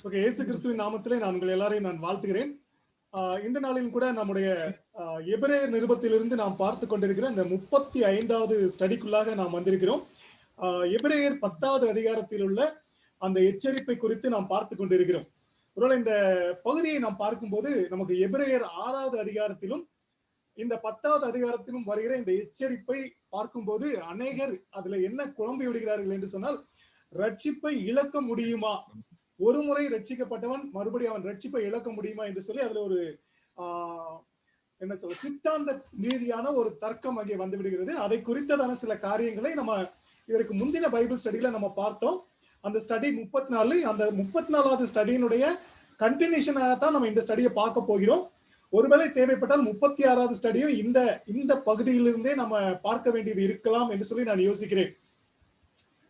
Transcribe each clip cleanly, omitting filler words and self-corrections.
Okay, இயேசு கிறிஸ்துவின் நாமத்திலே நான் உங்கள் எல்லாரையும் நான் வாழ்த்துகிறேன். இந்த நாளில் கூட நம்முடைய எபிரேயர் நிருபத்திலிருந்து நாம் பார்த்து கொண்டிருக்கிற இந்த 35வது ஸ்டடிக்குள்ளாக நாம் வந்திருக்கிறோம். எபிரேயர் 10வது அதிகாரத்தில் உள்ள அந்த எச்சரிப்பை குறித்து நாம் பார்த்து கொண்டிருக்கிறோம். ஒருவேளை இந்த பகுதியை நாம் பார்க்கும்போது நமக்கு எபிரேயர் 6வது அதிகாரத்திலும் இந்த 10வது அதிகாரத்திலும் வருகிற இந்த எச்சரிப்பை பார்க்கும்போது அநேகர் அதுல என்ன குழம்பி விடுகிறார்கள் என்று சொன்னால், ரட்சிப்பை இழக்க முடியுமா, ஒரு முறை ரட்சிக்கப்பட்டவன் மறுபடியும் அவன் ரட்சிப்பை இழக்க முடியுமா என்று சொல்லி அதுல ஒரு என்ன சொல்ல சித்தாந்த ரீதியான ஒரு தர்க்கம் அங்கே வந்து விடுகிறது. அதை குறித்ததான சில காரியங்களை நம்ம இதற்கு முந்தின பைபிள் ஸ்டடியில நம்ம பார்த்தோம். அந்த ஸ்டடி 34, அந்த 34வது ஸ்டடியினுடைய கண்டினியூஷனாகத்தான் நம்ம இந்த ஸ்டடியை பார்க்க போகிறோம். ஒருவேளை தேவைப்பட்டால் 36வது ஸ்டடியும் இந்த பகுதியிலிருந்தே நம்ம பார்க்க வேண்டியது இருக்கலாம் என்று சொல்லி நான் யோசிக்கிறேன்.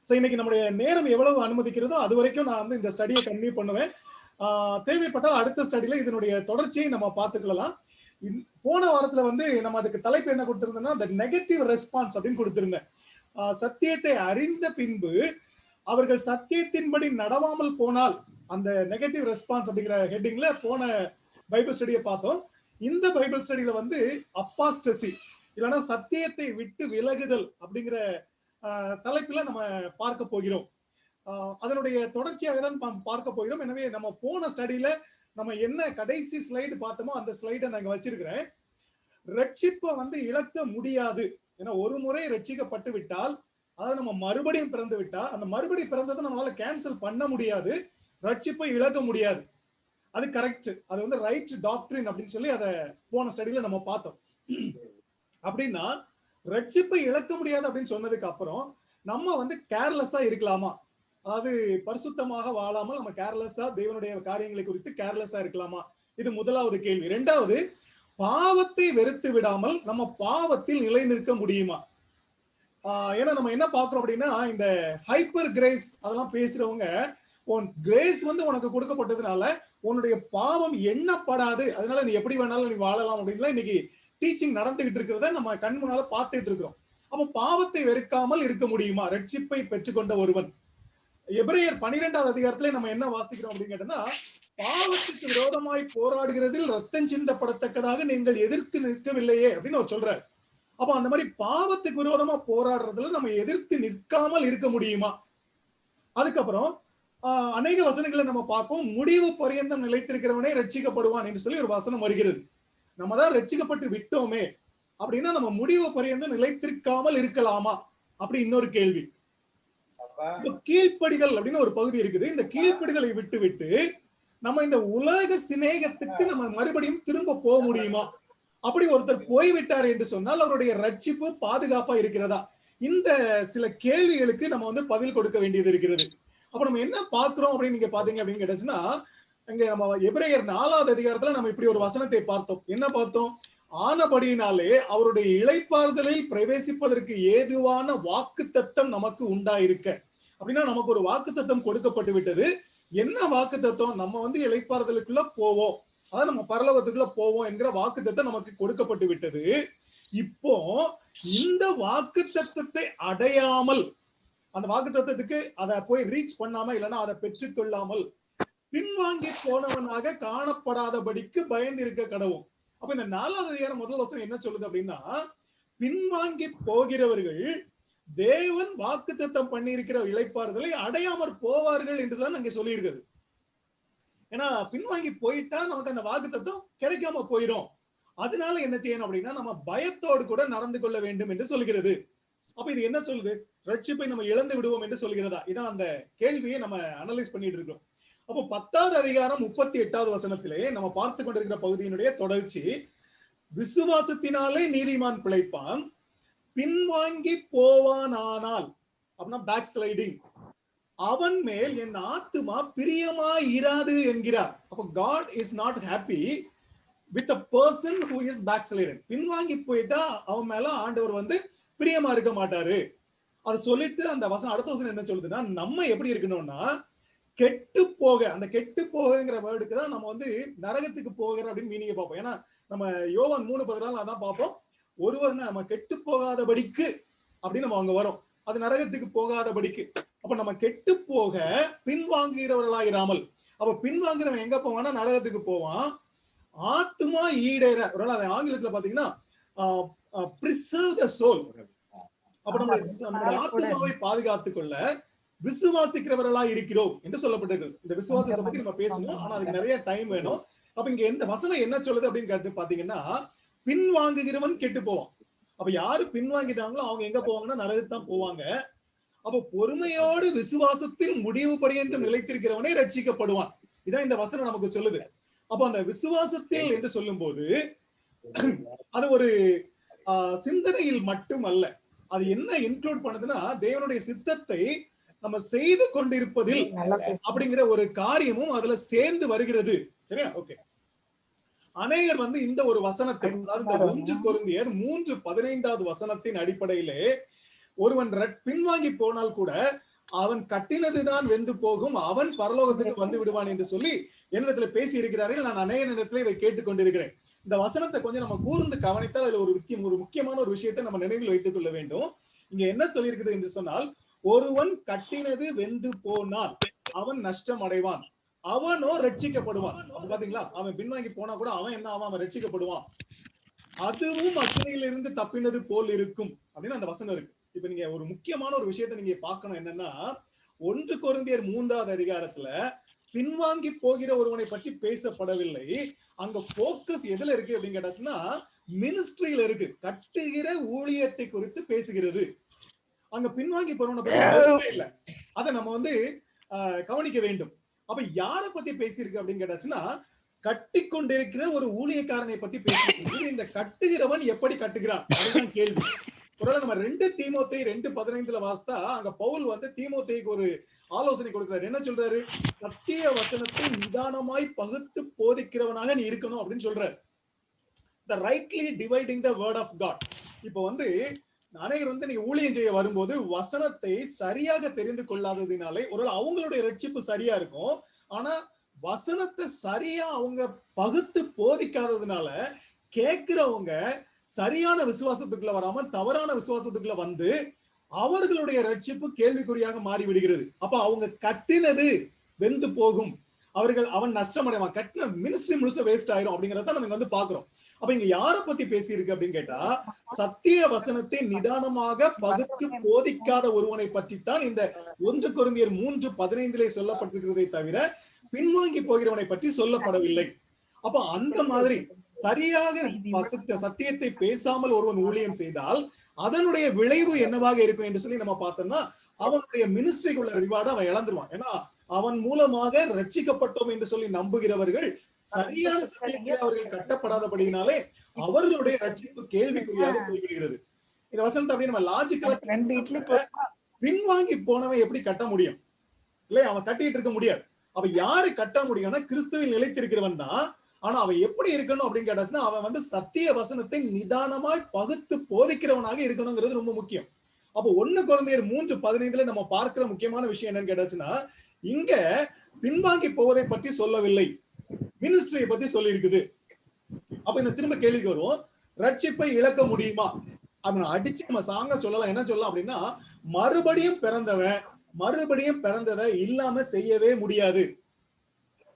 இன்னைக்கு நம்முடைய நேரம் எவ்வளவு அனுமதிக்கிறதோ அது வரைக்கும் நான் வந்து இந்த ஸ்டடியை கண்டினியூ பண்ணுவேன். தேவைப்பட்டால் அடுத்த ஸ்டடியில இதனுடைய தொடர்ச்சியை நம்ம பார்த்துக்கலாம். போன வாரத்துல வந்து நம்ம அதுக்கு தலைப்பு என்ன கொடுத்திருந்தோம்னா, the நெகட்டிவ் ரெஸ்பான்ஸ் அப்படின்னு கொடுத்திருந்தேன். சத்தியத்தை அறிந்த பின்பு அவர்கள் சத்தியத்தின்படி நடவாமல் போனால் அந்த நெகட்டிவ் ரெஸ்பான்ஸ் அப்படிங்கிற ஹெட்டிங்ல போன பைபிள் ஸ்டடியை பார்த்தோம். இந்த பைபிள் ஸ்டடியில வந்து அப்பாஸ்டசி இல்லைன்னா சத்தியத்தை விட்டு விலகுதல் அப்படிங்கிற தலைப்புல நம்ம பார்க்க போகிறோம். அதனுடைய தொடர்ச்சியாக தான் பார்க்க போகிறோம். எனவே நம்ம போன ஸ்டடியில நம்ம என்ன கடைசி ஸ்லைடு பார்த்தோமோ அந்த ஸ்லைடை நாங்க வச்சிருக்கிறேன். ரட்சிப்பை வந்து இழக்க முடியாது. ஏன்னா ஒரு முறை ரட்சிக்கப்பட்டு விட்டால் அதை நம்ம மறுபடியும் பிறந்து விட்டா அந்த மறுபடியும் பிறந்ததை நம்மளால கேன்சல் பண்ண முடியாது, ரட்சிப்பை இழக்க முடியாது. அது கரெக்ட், அது வந்து ரைட் டாக்டரின் அப்படின்னு சொல்லி அதை போன ஸ்டடியில நம்ம பார்த்தோம். அப்படின்னா ரட்சிப்பை இழக்க முடியாது அப்படின்னு சொன்னதுக்கு அப்புறம் நம்ம வந்து கேர்லெஸ்ஸா இருக்கலாமா? அதாவது பரிசுத்தமாக வாழாமல் நம்ம கேர்லெஸ்ஸா தேவனுடைய காரியங்களை குறித்து கேர்லெஸ்ஸா இருக்கலாமா? இது முதலாவது கேள்வி. இரண்டாவது, பாவத்தை வெறுத்து விடாமல் நம்ம பாவத்தில் நிலை நிற்க முடியுமா? ஏன்னா நம்ம என்ன பாக்குறோம் அப்படின்னா, இந்த ஹைப்பர் கிரேஸ் அதெல்லாம் பேசுறவங்க, உன் கிரேஸ் வந்து உனக்கு கொடுக்கப்பட்டதுனால உன்னுடைய பாவம் எண்ணப்படாது, அதனால நீ எப்படி வேணாலும் நீ வாழலாம் அப்படின்லாம் இன்னைக்கு டீச்சிங் நடந்துகிட்டு இருக்கிறத நம்ம கண் முன்னால பார்த்துட்டு இருக்கிறோம். அப்ப பாவத்தை வெறுக்காமல் இருக்க முடியுமா ரட்சிப்பை பெற்றுக்கொண்ட ஒருவன்? எபிரேயர் 12வது அதிகாரத்துல நம்ம என்ன வாசிக்கிறோம் அப்படின்னு கேட்டோம்னா, பாவத்துக்கு விரோதமாய் போராடுகிறதில் ரத்தம் சிந்தப்படத்தக்கதாக நீங்கள் எதிர்த்து நிற்கவில்லையே அப்படின்னு அவர் சொல்றாரு. அப்ப அந்த மாதிரி பாவத்துக்கு விரோதமா போராடுறதுல நம்ம எதிர்த்து நிற்காமல் இருக்க முடியுமா? அதுக்கப்புறம் அநேக வசனங்களை நம்ம பார்ப்போம். முடிவு பரியந்தம் நிலைத்திருக்கிறவனே ரட்சிக்கப்படுவான் என்று சொல்லி ஒரு வசனம் வருகிறது. நம்ம தான் ரட்சிக்கப்பட்டு விட்டோமே அப்படின்னா நம்ம முடிவு பரியந்தம் நிலைத்திருக்காமல் இருக்கலாமா அப்படி இன்னொரு கேள்வி. கீழ்ப்படிதல் அப்படின்னு ஒரு பகுதி இருக்குது. இந்த கீழ்ப்படிதலை விட்டு விட்டு நம்ம இந்த உலக சிநேகத்துக்கு நம்ம மறுபடியும் திரும்ப போக முடியுமா? அப்படி ஒருத்தர் போய்விட்டார் என்று சொன்னால் அவருடைய ரட்சிப்பு பாதுகாப்பா இருக்கிறதா? இந்த சில கேள்விகளுக்கு நம்ம வந்து பதில் கொடுக்க வேண்டியது இருக்கிறது. அப்ப நம்ம என்ன பாக்குறோம் அப்படின்னு நீங்க பாத்தீங்க அப்படின்னு கேட்டுச்சுன்னா, இங்க நம்ம எபிரேயர் 4வது அதிகாரத்துல நம்ம இப்படி ஒரு வசனத்தை பார்த்தோம். என்ன பார்த்தோம்? ஆனபடியினாலே அவருடைய இளைப்பாறுதலில் பிரவேசிப்பதற்கு ஏதுவான வாக்குத்தத்தம் நமக்கு உண்டாயிருக்க. அப்படின்னா நமக்கு ஒரு வாக்குத்தத்தம் கொடுக்கப்பட்டு விட்டது. என்ன வாக்குத்தத்தம்? நம்ம வந்து இளைப்பாறுதலுக்குள்ள போவோம், அதாவது நம்ம பரலோகத்துக்குள்ள போவோம் என்கிற வாக்குத்தத்தம் நமக்கு கொடுக்கப்பட்டு விட்டது. இப்போ இந்த வாக்குத்தத்தத்தை அடையாமல், அந்த வாக்குத்தத்தத்துக்கு அதை போய் ரீச் பண்ணாம இல்லைன்னா அதை பெற்றுக்கொள்ளாமல் பின்வாங்கி போனவனாக காணப்படாதபடிக்கு பயந்து இருக்க கடவும். அப்ப இந்த 4வது அதிகாரம் முதல் வசனம் என்ன சொல்லுது அப்படின்னா, பின்வாங்கி போகிறவர்கள் தேவன் வாக்குத்தத்தம் பண்ணி இருக்கிற இளைப்பாறுதலை அடையாமற் போவார்கள் என்றுதான் அங்கே சொல்லியிருக்கிறது. ஏன்னா பின்வாங்கி போயிட்டா நமக்கு அந்த வாக்குத்தத்தம் கிடைக்காம போயிடும். அதனால என்ன செய்யணும் அப்படின்னா நம்ம பயத்தோடு கூட நடந்து கொள்ள வேண்டும் என்று சொல்கிறது. அப்ப இது என்ன சொல்லுது? ரட்சிப்பை நம்ம இழந்து விடுவோம் என்று சொல்கிறதா? இதான் அந்த கேள்வியை நம்ம அனலைஸ் பண்ணிட்டு இருக்கோம். அப்போ 10வது அதிகாரம் 38வது வசனத்திலே நம்ம பார்த்து கொண்டிருக்கிற பகுதியினுடைய தொடர்ச்சி, விசுவாசத்தினாலே நீதிமான் பிழைப்பான், பின்வாங்கி போவானானால் அப்படின்னா பேக் ஸ்லைடிங், அவன் மேல் என் ஆத்துமா பிரியமா இராது என்கிறார். அப்ப God is not happy with a person who is backslidden. பின்வாங்கி போயிட்டா அவன் மேல ஆண்டவர் வந்து பிரியமா இருக்க மாட்டாரு. அதை சொல்லிட்டு அந்த வசனம் அடுத்த வசனம் என்ன சொல்லுதுன்னா, நம்ம எப்படி இருக்கணும்னா கெட்டு போக, அந்த கெட்டு போகங்கிற வேர்டுக்கு தான் நம்ம வந்து நரகத்துக்கு போகிற அப்படின்னு மீனிங்க பார்ப்போம். ஏன்னா நம்ம யோவான் 3:14 அதான் பார்ப்போம். ஒருவர் நம்ம கெட்டு போகாதபடிக்கு அப்படின்னு நம்ம அங்க வரும். அது நரகத்துக்கு போகாதபடிக்கு. அப்ப நம்ம கெட்டு போக பின்வாங்குகிறவர்களாயிராமல். அப்ப பின்வாங்குறவன் எங்க போவான்னா நரகத்துக்கு போவான். ஆத்மா ஈடேற, ஒருவேளை ஆங்கிலத்துல பாத்தீங்கன்னா preserve the soul. அப்ப நம்முடைய ஆத்மாவை பாதுகாத்துக் கொள்ள விசுவாசிக்கிறவர்களா இருக்கிறோம் என்று சொல்லப்பட்டிருக்கு. இந்த விசுவாசத்தை பத்தி நம்ம பேசணும், ஆனா அதுக்கு நிறைய டைம் வேணும். அப்ப இங்க எந்த வசனம் என்ன சொல்லுது அப்படின்னு கேட்டு பாத்தீங்கன்னா, பின்வாங்குகிறவன் கெட்டு போவான். அப்ப யாரு பின்வாங்கிட்டாங்களோ அவங்க எங்க போவாங்கன்னா நரகத்தான் போவாங்க. அப்ப பொறுமையோடு விசுவாசத்தில் முடிவு பரியந்தம் நிலைத்திருக்கிறவனே ரட்சிக்கப்படுவான். இதான் இந்த வசனம் நமக்கு சொல்லுது. அப்ப அந்த விசுவாசத்தில் என்று சொல்லும் போது அது ஒரு சிந்தனையில் மட்டும் அல்ல, அது என்ன இன்க்ளூட் பண்ணுதுன்னா தேவனுடைய சித்தத்தை நம்ம செய்து கொண்டிருப்பதில் அப்படிங்கிற ஒரு காரியமும் அதுல சேர்ந்து வருகிறது. சரியா? ஓகே. அநேகர் இந்த ஒரு வசனத்தை, அதாவது 1 கொரிந்தியர் 3:15 வசனத்தின் அடிப்படையிலே ஒருவன் பின்வாங்கி போனால் கூட அவன் கட்டினதுதான் வெந்து போகும், அவன் பரலோகத்துக்கு வந்து விடுவான் என்று சொல்லி என்னிடத்துல பேசி இருக்கிறார்கள். நான் அநேக நேரத்துல இதை கேட்டுக்கொண்டிருக்கிறேன். இந்த வசனத்தை கொஞ்சம் நம்ம கூர்ந்து கவனித்தால் அதுல ஒரு முக்கியமான ஒரு விஷயத்தை நம்ம நினைவில் வைத்துக் கொள்ள வேண்டும். இங்க என்ன சொல்லியிருக்குது என்று சொன்னால், ஒருவன் கட்டினது வெந்து போனால் அவன் நஷ்டம் அடைவான், அவனோ ரட்சிக்கப்படுவான். பாத்தீங்களா? அவன் பின்வாங்கி போனா கூட அவன் என்ன ஆவான்? அவன் ரட்சிக்கப்படுவான். அதுவும் அக்கினியிலிருந்து தப்பினது போல் இருக்கும் அப்படின்னு அந்த வசனம் இருக்கு. இப்ப நீங்க ஒரு முக்கியமான ஒரு விஷயத்தை நீங்க பார்க்கணும். என்னன்னா 1 கொரிந்தியர் 3வது அதிகாரத்துல பின்வாங்கி போகிற ஒருவனை பற்றி பேசப்படவில்லை. அங்க போக்கஸ் எதுல இருக்கு அப்படின்னு கேட்டாச்சுன்னா மினிஸ்ட்ரியில இருக்கு. கட்டுகிற ஊழியத்தை குறித்து பேசுகிறது. அங்க பின்வாங்கி போறவனை பத்தி பேசவே இல்லை. அதை நம்ம கவனிக்க வேண்டும். அப்ப யார பத்தி பேசியிருக்கு அப்படின்னு கேட்டாச்சுன்னா கட்டி கொண்டிருக்கிற ஒரு ஊழியக்காரனை பத்தி பேசியிருக்கு. இந்த கட்டுகிறவன் எப்படி கட்டுகிறான் அதுதான் கேள்வி. ஒருவேளை நம்ம 2 தீமோத்தேயு 2:15 வாசித்தா அங்க பவுல் தீமோத்தேயுக்கு ஒரு ஆலோசனை கொடுக்கிறார். என்ன சொல்றாரு? சத்திய வசனத்தை நிதானமாய் பகுத்து போதிக்கிறவனாக நீ இருக்கணும் அப்படின்னு சொல்றாரு. The rightly dividing the word of God. இப்போ அநேகர் நீங்க ஊழியம் செய்ய வரும்போது வசனத்தை சரியாக தெரிந்து கொள்ளாததினாலே ஒருவேளை அவங்களுடைய ரட்சிப்பு சரியா இருக்கும், ஆனா வசனத்தை சரியா அவங்க பகுத்து போதிக்காததுனால கேட்கிறவங்க சரியான விசுவாசத்துக்குள்ள வராம தவறான விசுவாசத்துக்குள்ள அவர்களுடைய ரட்சிப்பு கேள்விக்குறியாக மாறி விடுகிறது. அப்ப அவங்க கட்டினது வெந்து போகும், அவன் நஷ்டம் அடைவான், கட்டின மினிஸ்ட்ரி முழுச வேஸ்ட் ஆயிரும் அப்படிங்கறத நம்ம பாக்குறோம். அப்ப இங்க யார பத்தி பேசியிருக்கு அப்படின்னு கேட்டா சத்திய வசனத்தை நிதானமாக பகுத்து போதிக்காத ஒருவனை பற்றித்தான் இந்த 1 கொரிந்தியர் 3:15 சொல்லப்பட்டிருக்கிறதை தவிர பின்வாங்கி போகிறவனை பற்றி சொல்லப்படவில்லை. அப்ப அந்த மாதிரி சரியாக சத்தியத்தை பேசாமல் ஒருவன் ஊழியம் செய்தால் அதனுடைய விளைவு என்னவாக இருக்கும் என்று சொல்லி நம்ம பார்த்தோம்னா அவனுடைய மினிஸ்ட்ரிக்குள்ள ரிவார்டு அவன் இழந்துருவான். ஏன்னா அவன் மூலமாக ரட்சிக்கப்பட்டோம் என்று சொல்லி நம்புகிறவர்கள் சரியான சத்தியத்தில் அவர்கள் கட்டப்படாதபடியினாலே அவர்களுடைய ரட்சிப்பு கேள்விக்குறியாக போய்விடுகிறது. இந்த வசனத்தை அப்படியே நம்ம லாஜிக்கலா பின்வாங்கி போனவன் எப்படி கட்ட முடியும்? இல்லையா? அவன் கட்டிட்டு இருக்க முடியாது. அப்ப யாரு கட்ட முடியும்னா கிறிஸ்துவில் நிலைத்திருக்கிறவன் தான். ஆனா அவன் எப்படி இருக்கணும் அப்படின்னு கேட்டாச்சுன்னா அவன் சத்திய வசனத்தை நிதானமாய் பகுத்து போதிக்கிறவனாக இருக்கணுங்கிறது ரொம்ப முக்கியம். அப்போ 1 கொரிந்தியர் 3:15 நம்ம பார்க்கிற முக்கியமான விஷயம் என்னன்னு கேட்டாச்சுன்னா இங்க பின்வாங்கி போவதை பற்றி சொல்லவில்லை, மினிஸ்ட்ரியை பத்தி சொல்லி இருக்குது. அப்ப இந்த திரும்ப கேள்விக்கு வருவோம், ரட்சிப்பை இழக்க முடியுமா? அவன் அடிச்சு நம்ம சாங்க சொல்லலாம். என்ன சொல்லலாம் அப்படின்னா மறுபடியும் பிறந்ததை இல்லாம செய்யவே முடியாது.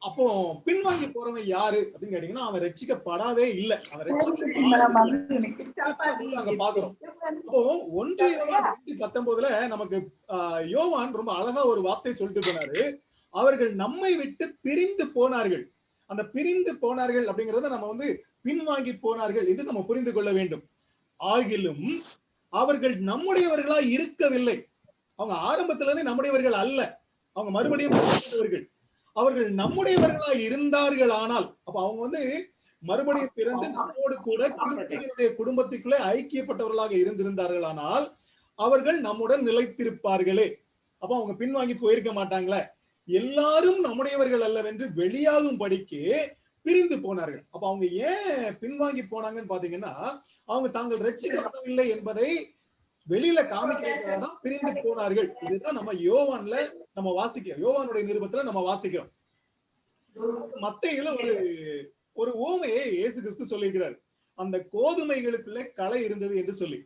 அப்போ பின்வாங்கி போறவன் யாரு அப்படின்னு கேட்டீங்கன்னா அவன் ரட்சிக்கப்படவே இல்லை. அவன் அங்க பாக்குறோம். அப்போ 1 யோவான் 2:19 நமக்கு யோவான் ரொம்ப அழகா ஒரு வார்த்தை சொல்லிட்டு போனாரு. அவர்கள் நம்மை விட்டு பிரிந்து போனார்கள். அந்த பிரிந்து போனார்கள் அப்படிங்கறத நம்ம பின்வாங்கி போனார்கள் என்று நம்ம புரிந்து கொள்ள வேண்டும். ஆகிலும் அவர்கள் நம்முடையவர்களா இருக்கவில்லை. அவங்க ஆரம்பத்துல இருந்து நம்முடையவர்கள் அல்ல, அவங்க மறுபடியும் அவர்கள் நம்முடையவர்களா இருந்தார்கள். ஆனால் அப்ப அவங்க மறுபடியும் பிறந்து நம்மோடு கூட கிறிஸ்துவினுடைய குடும்பத்துக்குள்ளே ஐக்கியப்பட்டவர்களாக இருந்திருந்தார்கள். ஆனால் அவர்கள் நம்முடன் நிலைத்திருப்பார்களே. அப்ப அவங்க பின்வாங்கி போயிருக்க மாட்டாங்களே. எல்லாரும் நம்முடையவர்கள் அல்லவென்று வெளியாகும் படிக்கு பிரிந்து போனார்கள். அப்ப அவங்க ஏன் பின்வாங்கி போனாங்கன்னு பாத்தீங்கன்னா அவங்க தாங்கள் ரட்சிக்கப்படவில்லை என்பதை வெளியில காமிக்கிறதுதான் பிரிந்து போனார்கள். இதுதான் நம்ம யோவான்ல நம்ம வாசிக்கிறோம், யோவானுடைய நிருபத்துல நம்ம வாசிக்கிறோம். மத்தேயுல ஒரு ஓமையை இயேசு கிறிஸ்து சொல்லியிருக்கிறார். அந்த கோதுமைகளுக்குள்ள களை இருந்தது என்று சொல்லி.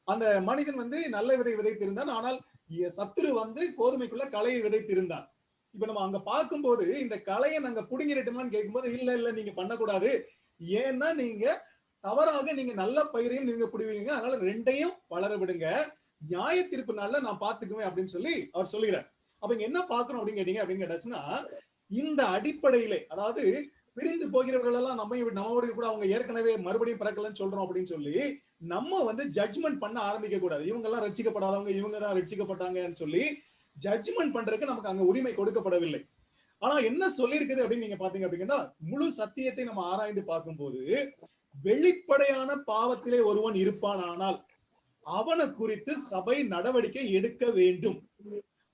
அந்த மனிதன் வந்து நல்ல விதை விதைத்திருந்தான், ஆனால் சத்துரு வந்து கோதுமைக்குள்ள களையை விதைத்திருந்தான். இப்ப நம்ம அங்க பார்க்கும்போது இந்த களையை நாங்க புடுங்கிடட்டுமான்னு கேட்கும்போது இல்ல இல்ல நீங்க பண்ணக்கூடாது, ஏன்னா நீங்க தவறாக நீங்க நல்ல பயிரையும் நீங்க புடுவீங்க, அதனால ரெண்டையும் வளர விடுங்க, நியாய தீர்ப்பு நாள்ல நான் பாத்துக்குவேன் அப்படின்னு சொல்லி அவர் சொல்லுகிறார். அப்ப இங்க என்ன பாக்கணும் அப்படின்னு கேட்டீங்க அப்படின்னு கேட்டாச்சுன்னா, இந்த அடிப்படையிலே அதாவது பிரிந்து போகிறவர்கள் எல்லாம் நம்மோடு கூட அவங்க ஏற்கனவே மறுபடியும் பிறக்கலன்னு சொல்றோம் அப்படின்னு சொல்லி நம்ம வந்து ஜட்ஜ்மெண்ட் பண்ண ஆரம்பிக்க கூடாது. இவங்க எல்லாம் ரட்சிக்கப்படாதவங்க, இவங்க தான் ரட்சிக்கப்பட்டாங்கன்னு சொல்லி ஜட்ஜ்மெண்ட் பண்றதுக்கு நமக்கு அங்க உரிமை கொடுக்கப்படவில்லை. ஆனா என்ன சொல்லியிருக்குது அப்படின்னு நீங்க பாத்தீங்க அப்படின்னா, முழு சத்தியத்தை நம்ம ஆராய்ந்து பார்க்கும்போது வெளிப்படையான பாவத்திலே ஒருவன் இருப்பானானால் அவனை குறித்து சபை நடவடிக்கை எடுக்க வேண்டும்.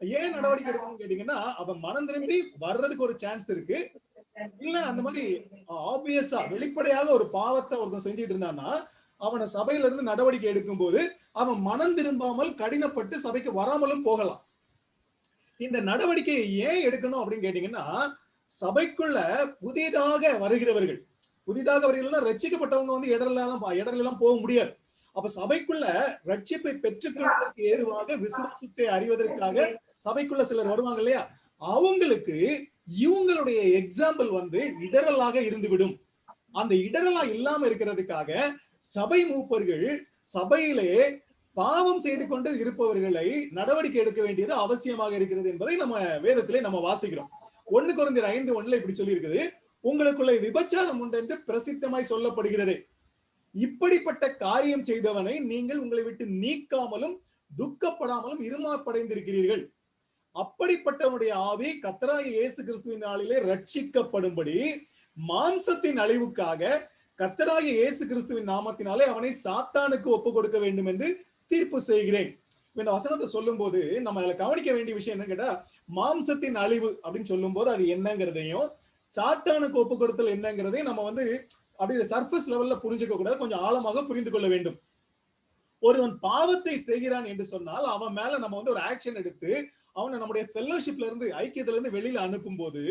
ஏன் நடவடிக்கை எடுக்கணும்னு கேட்டீங்கன்னா, அவன் மனம் திரும்பி வர்றதுக்கு ஒரு சான்ஸ் இருக்கு. இல்ல அந்த மாதிரி ஆப்வியஸா வெளிப்படையாக ஒரு பாவத்தை ஒருத்தன் செஞ்சுட்டு இருந்தான்னா அவனை சபையில இருந்து நடவடிக்கை எடுக்கும் போது அவன் மனம் திரும்பாமல் கடினப்பட்டு சபைக்கு வராமலும் போகலாம். இந்த நடவடிக்கையை ஏன் எடுக்கணும் அப்படின்னு கேட்டீங்கன்னா, சபைக்குள்ள புதிதாக வருகிறவர்கள் ரட்சிக்கப்பட்டவங்க வந்து இடரெல்லாம் போக முடியாது. அப்ப சபைக்குள்ள ரட்சிப்பை பெற்றுக்கொள்வதற்கு ஏதுவாக விசுவாசத்தை அறிவதற்காக சபைக்குள்ள சிலர் வருவாங்க இல்லையா, அவங்களுக்கு இவங்களுடைய எக்ஸாம்பிள் வந்து இடரலாக இருந்துவிடும். அந்த இடரலா இல்லாம இருக்கிறதுக்காக சபை மூப்பர்கள் சபையிலே பாவம் செய்து கொண்டு இருப்பவர்களை நடவடிக்கை எடுக்க வேண்டியது அவசியமாக இருக்கிறது என்பதை நம்ம வேதத்திலே நம்ம வாசிக்கிறோம். 1 கொரிந்தியர் 5:1 இப்படி சொல்லி இருக்குது, உங்களுக்குள்ளே விபச்சாரம் உண்டு என்று பிரசித்தமாய் சொல்லப்படுகிறது, இப்படிப்பட்ட காரியம் செய்தவனை நீங்கள் உங்களை விட்டு நீக்காமலும் துக்கப்படாமலும் இருமாப்படைந்திருக்கிறீர்கள். அப்படிப்பட்டவனுடைய ஆவி கர்த்தராகிய இயேசு கிறிஸ்துவின் நாளிலே ரட்சிக்கப்படும்படி மாம்சத்தின் அழிவுக்காக கர்த்தராகிய இயேசு கிறிஸ்துவின் நாமத்தினாலே அவனை சாத்தானுக்கு ஒப்பு கொடுக்க வேண்டும் என்று தீர்ப்பு செய்கிறேன். இந்த வசனத்தை சொல்லும் போது நம்ம அதுல கவனிக்க வேண்டிய விஷயம் என்னன்னு கேட்டா, மாம்சத்தின் அழிவு அப்படின்னு சொல்லும் போது அது என்னங்கிறதையும் சாத்தானுக்கு ஒப்பு கொடுத்தல் என்னங்கிறதையும் நம்ம வந்து அப்படி சர்ஃபேஸ் லெவல்ல புரிஞ்சுக்க கூடாது, கொஞ்சம் ஆழமாக புரிந்து கொள்ள வேண்டும். ஒருவன் பாவத்தை செய்கிறான் என்று சொன்னால் அவன் மேல நம்ம வந்து ஒரு ஆக்ஷன் எடுத்து அவனை நம்முடைய ஃபெல்லோஷிப்ல இருந்து ஐக்கியத்துல இருந்து வெளியில அனுப்பும் போது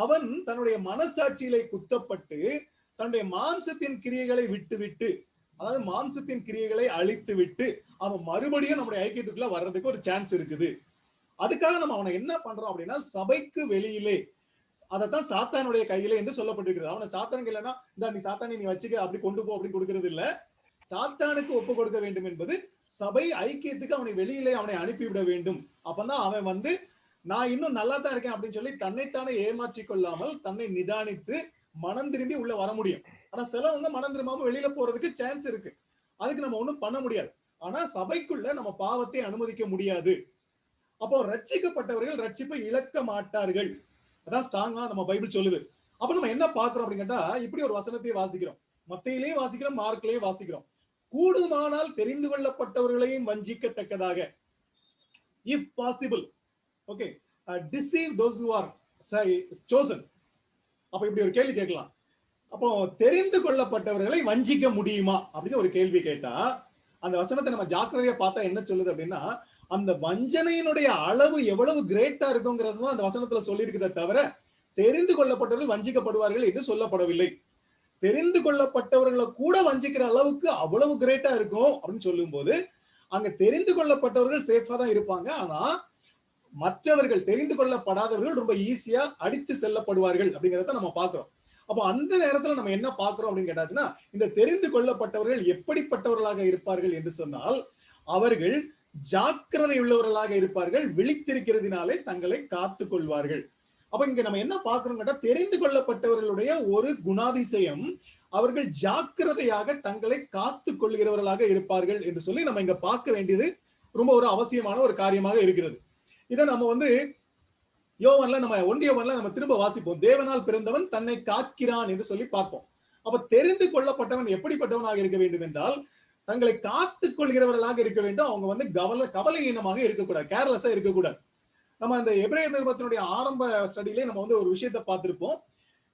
அவன் தன்னுடைய மனசாட்சியிலே குத்தப்பட்டு தன்னுடைய மாம்சத்தின் கிரியைகளை விட்டு அதாவது மாம்சத்தின் கிரியைகளை அழித்து விட்டு அவன் மறுபடியும் நம்முடைய ஐக்கியத்துக்குள்ள வர்றதுக்கு ஒரு சான்ஸ் இருக்குது. அதுக்காக நம்ம அவனை என்ன பண்றோம் அப்படின்னா, சபைக்கு வெளியிலே அதைத்தான் சாத்தானுடைய கையில என்று சொல்லப்பட்டிருக்கிறது. அவனை சாத்தானுக்கு இல்லைன்னா இந்த நீ சாத்தானை நீ வச்சுக்க அப்படி கொண்டு போ அப்படின்னு கொடுக்கறது இல்ல, சாத்தானுக்கு ஒப்பு கொடுக்க வேண்டும் என்பது சபை ஐக்கியத்துக்கு அவனை வெளியிலே அவனை அனுப்பிவிட வேண்டும். அப்பதான் அவன் வந்து நான் இன்னும் நல்லா தான் இருக்கேன் அப்படின்னு சொல்லி தன்னைத்தானே ஏமாற்றிக் கொள்ளாமல் தன்னை நிதானித்து மனம் திரும்பி உள்ள வர முடியும். ஆனா சிலவங்க மனம் திரும்பாம வெளியில போறதுக்கு சான்ஸ் இருக்கு, அதுக்கு நம்ம ஒண்ணும் பண்ண முடியாது. ஆனா சபைக்குள்ள நம்ம பாவத்தை அனுமதிக்க முடியாது. அப்போ ரட்சிக்கப்பட்டவர்கள் ரட்சிப்பை இழக்க மாட்டார்கள், அதான் ஸ்ட்ராங்கா நம்ம பைபிள் சொல்லுது. அப்ப நம்ம என்ன பாக்குறோம் அப்படின்னு கேட்டா, இப்படி ஒரு வசனத்தை வாசிக்கிறோம், மத்தேயிலே வாசிக்கிறோம், மார்க்லயே வாசிக்கிறோம், கூடுமானால் தெரிந்து கொள்ளப்பட்டவர்களையும் வஞ்சிக்கத்தக்கதாக, if possible okay deceive those who are chosen. அப்ப இப்படி ஒரு கேள்வி கேட்கலாம், அப்போ தெரிந்து கொள்ளப்பட்டவர்களை வஞ்சிக்க முடியுமா அப்படின்னு ஒரு கேள்வி கேட்டா, அந்த வசனத்தை நம்ம ஜாக்கிரதையா பார்த்தா என்ன சொல்லுது அப்படின்னா, அந்த வஞ்சனையினுடைய அளவு எவ்வளவு கிரேட்டா இருக்குங்கிறது தான் அந்த வசனத்துல சொல்லி இருக்குதே தவிர தெரிந்து கொள்ளப்பட்டவர்கள் வஞ்சிக்கப்படுவார்கள் என்று சொல்லப்படவில்லை. தெரிந்து கொள்ளப்பட்டவர்களை கூட வஞ்சிக்கிற அளவுக்கு அவ்வளவு கிரேட்டா இருக்கும் அப்படின்னு சொல்லும் போது அங்க தெரிந்து கொள்ளப்பட்டவர்கள் சேஃபா தான் இருப்பாங்க, ஆனா மற்றவர்கள் தெரிந்து கொள்ளப்படாதவர்கள் ரொம்ப ஈஸியா அடித்து செல்லப்படுவார்கள் அப்படிங்கிறத நம்ம பாக்குறோம். அப்போ அந்த நேரத்துல நம்ம என்ன பாக்குறோம் அப்படின்னு கேட்டாச்சுன்னா, இந்த தெரிந்து கொள்ளப்பட்டவர்கள் எப்படிப்பட்டவர்களாக இருப்பார்கள் என்று சொன்னால், அவர்கள் ஜாக்கிரதை உள்ளவர்களாக இருப்பார்கள், விழித்திருக்கிறதுனாலே தங்களை காத்துக் கொள்வார்கள். அப்ப இங்க நம்ம என்ன பாக்குறோம் கேட்டா, தெரிந்து கொள்ளப்பட்டவர்களுடைய ஒரு குணாதிசயம் அவர்கள் ஜாக்கிரதையாக தங்களை காத்துக் கொள்கிறவர்களாக இருப்பார்கள் என்று சொல்லி நம்ம இங்க பார்க்க வேண்டியது ரொம்ப ஒரு அவசியமான ஒரு காரியமாக இருக்கிறது. இதை நம்ம வந்து யோவான்ல நம்ம 1 யோவான்ல நம்ம திரும்ப வாசிப்போம், தேவனால் பிறந்தவன் தன்னை காக்கிறான் என்று சொல்லி பார்ப்போம். அப்ப தெரிந்து கொள்ளப்பட்டவன் எப்படிப்பட்டவனாக இருக்க வேண்டும் என்றால், தங்களை காத்துக் கொள்கிறவர்களாக இருக்க வேண்டும். அவங்க வந்து கவலையீனமாக இருக்கக்கூடாது, கேர்லெஸ்ஸா இருக்கக்கூடாது. நம்ம இந்த எபிரேயர் நிருபத்தினுடைய ஆரம்ப ஸ்டடியிலே நம்ம வந்து ஒரு விஷயத்தை பார்த்திருப்போம்,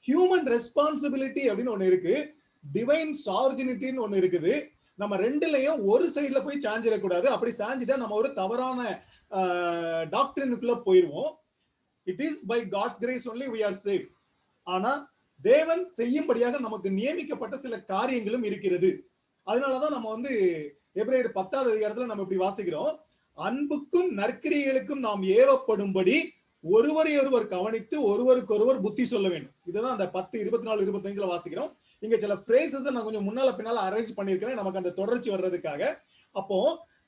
ஹியூமன் ரெஸ்பான்சிபிலிட்டி அப்படின்னு ஒண்ணு இருக்கு, டிவைன் சார்ஜினிட்டின்னு ஒண்ணு இருக்குது. நம்ம ரெண்டுலயும் ஒரு சைடுல போய் சாஞ்சிடக்கூடாது, அப்படி சாஞ்சிட்டா நம்ம ஒரு தவறான டாக்டரினுக்குள்ள போயிருவோம். It is by God's grace only we are saved. ஆனா தேவன் செய்யும்படியாக நமக்கு நியமிக்கப்பட்ட சில காரியங்களும் இருக்கிறது. அதனாலதான் நம்ம வந்து எபிரேயர் 10வது அதிகாரத்துல நம்ம இப்படி வாசிக்கிறோம், அன்புக்கும் நற்கிரியைகளுக்கும் நாம் ஏவப்படும்படி ஒருவரை ஒருவர் கவனித்து ஒருவருக்கொருவர் புத்தி சொல்ல வேண்டும். இதுதான் அந்த 10, 24, 25 வாசிக்கிறோம். இங்க சில பிரேசஸ் நான் கொஞ்சம் முன்னால பின்னால அரேஞ்ச் பண்ணிருக்கிறேன் நமக்கு அந்த தொடர்ச்சி வர்றதுக்காக. அப்போ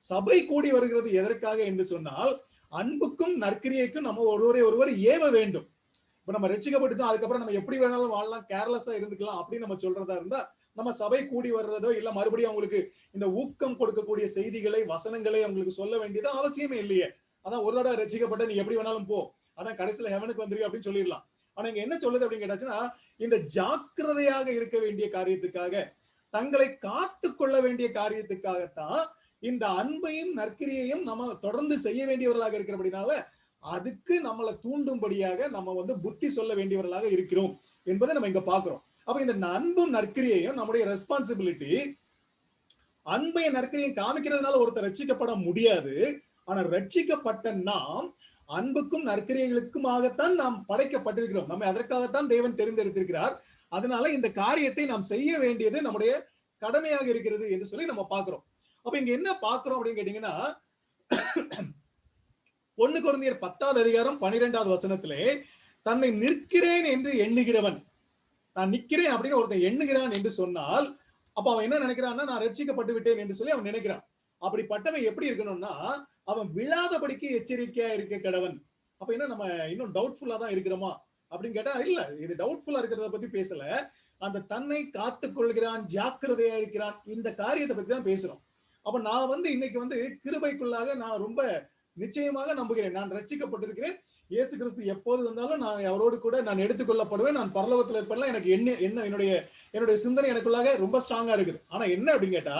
சபை கூடி வருகிறது எதற்காக என்று சொன்னால், அன்புக்கும் நற்கிரியைக்கும் நம்ம ஒருவரை ஒருவர் ஏவ வேண்டும். இப்ப நம்ம ரட்சிக்கப்பட்டுட்டோம், அதுக்கப்புறம் நம்ம எப்படி வேணாலும் வாழலாம், கேர்லெஸ்ஸா இருந்துக்கலாம் அப்படின்னு நம்ம சொல்றதா இருந்தா, நம்ம சபை கூடி வர்றதோ இல்ல மறுபடியும் அவங்களுக்கு இந்த ஊக்கம் கொடுக்கக்கூடிய செய்திகளை வசனங்களை அவங்களுக்கு சொல்ல வேண்டியது அவசியமே இல்லையே. அதான் ஒரு தடவை ரட்சிக்கப்பட்ட நீ எப்படி வேணாலும் போ, அதான் கடைசியில ஹெவனுக்கு வந்துருக்கு அப்படின்னு சொல்லிடலாம். ஆனா இங்க என்ன சொல்லுது அப்படின்னு கேட்டாச்சுன்னா, இந்த ஜாக்கிரதையாக இருக்க வேண்டிய காரியத்துக்காக, தங்களை காத்து கொள்ள வேண்டிய காரியத்துக்காகத்தான் இந்த அன்பையும் நற்கிரியையும் நம்ம தொடர்ந்து செய்ய வேண்டியவர்களாக இருக்கிறபடினால அதுக்கு நம்மளை தூண்டும்படியாக நம்ம புத்தி சொல்ல வேண்டியவர்களாக இருக்கிறோம் என்பதை நம்ம இங்க பாக்குறோம். அப்ப இந்த அன்பும் நற்கிரியையும் நம்முடைய ரெஸ்பான்சிபிலிட்டி. அன்பைய நற்கிரியை காமிக்கிறதுனால ஒருத்தர் ரட்சிக்கப்பட முடியாது. ஆனா ரட்சிக்கப்பட்ட நாம் அன்புக்கும் நற்கிரியைகளுக்குமாகத்தான் நாம் படைக்கப்பட்டிருக்கிறோம். நம்ம அதற்காகத்தான் தேவன் தெரிந்தெடுத்திருக்கிறார். அதனால இந்த காரியத்தை நாம் செய்ய வேண்டியது நம்முடைய கடமையாக இருக்கிறது என்று சொல்லி நம்ம பாக்குறோம். அப்ப இங்க என்ன பாக்குறோம் அப்படின்னு கேட்டீங்கன்னா, 1 கொரிந்தியர் 10வது அதிகாரம் 12வது வசனத்திலே, தன்னை நிற்கிறேன் என்று எண்ணுகிறவன், நான் நிக்கிறேன் அப்படின்னு ஒருத்தன் எண்ணுகிறான் என்று சொன்னால், அப்ப அவன் என்ன நினைக்கிறான்னா, நான் ரட்சிக்கப்பட்டு விட்டேன் என்று சொல்லி அவன் நினைக்கிறான். அப்படிப்பட்டவன் எப்படி இருக்கணும்னா, அவன் விழாதபடிக்கு எச்சரிக்கையா இருக்க கடவன். அப்ப என்ன நம்ம இன்னும் டவுட்ஃபுல்லா தான் இருக்கிறோமா அப்படின்னு கேட்டா இல்ல, இது டவுட்ஃபுல்லா இருக்கிறத பத்தி பேசல. அந்த தன்னை காத்துக் கொள்கிறான், ஜாக்கிரதையா இருக்கிறான், இந்த காரியத்தை பத்தி தான் பேசுறோம். அப்ப நான் இன்னைக்கு கிருபைக்குள்ளாக நான் ரொம்ப நிச்சயமாக நம்புகிறேன். நான் ரட்சிக்கப்பட்டிருக்கிறேன். இயேசு கிறிஸ்து எப்போது வந்தாலும் நான் அவரோடு கூட நான் எடுத்துக்கொள்ளப்படுவேன். நான் பரலோகத்தில் இருப்பேன். எனக்கு என்னுடைய சிந்தனை எனக்குள்ளாக ரொம்ப ஸ்ட்ராங்கா இருக்குது. ஆனா என்ன அப்படின்னு கேட்டா,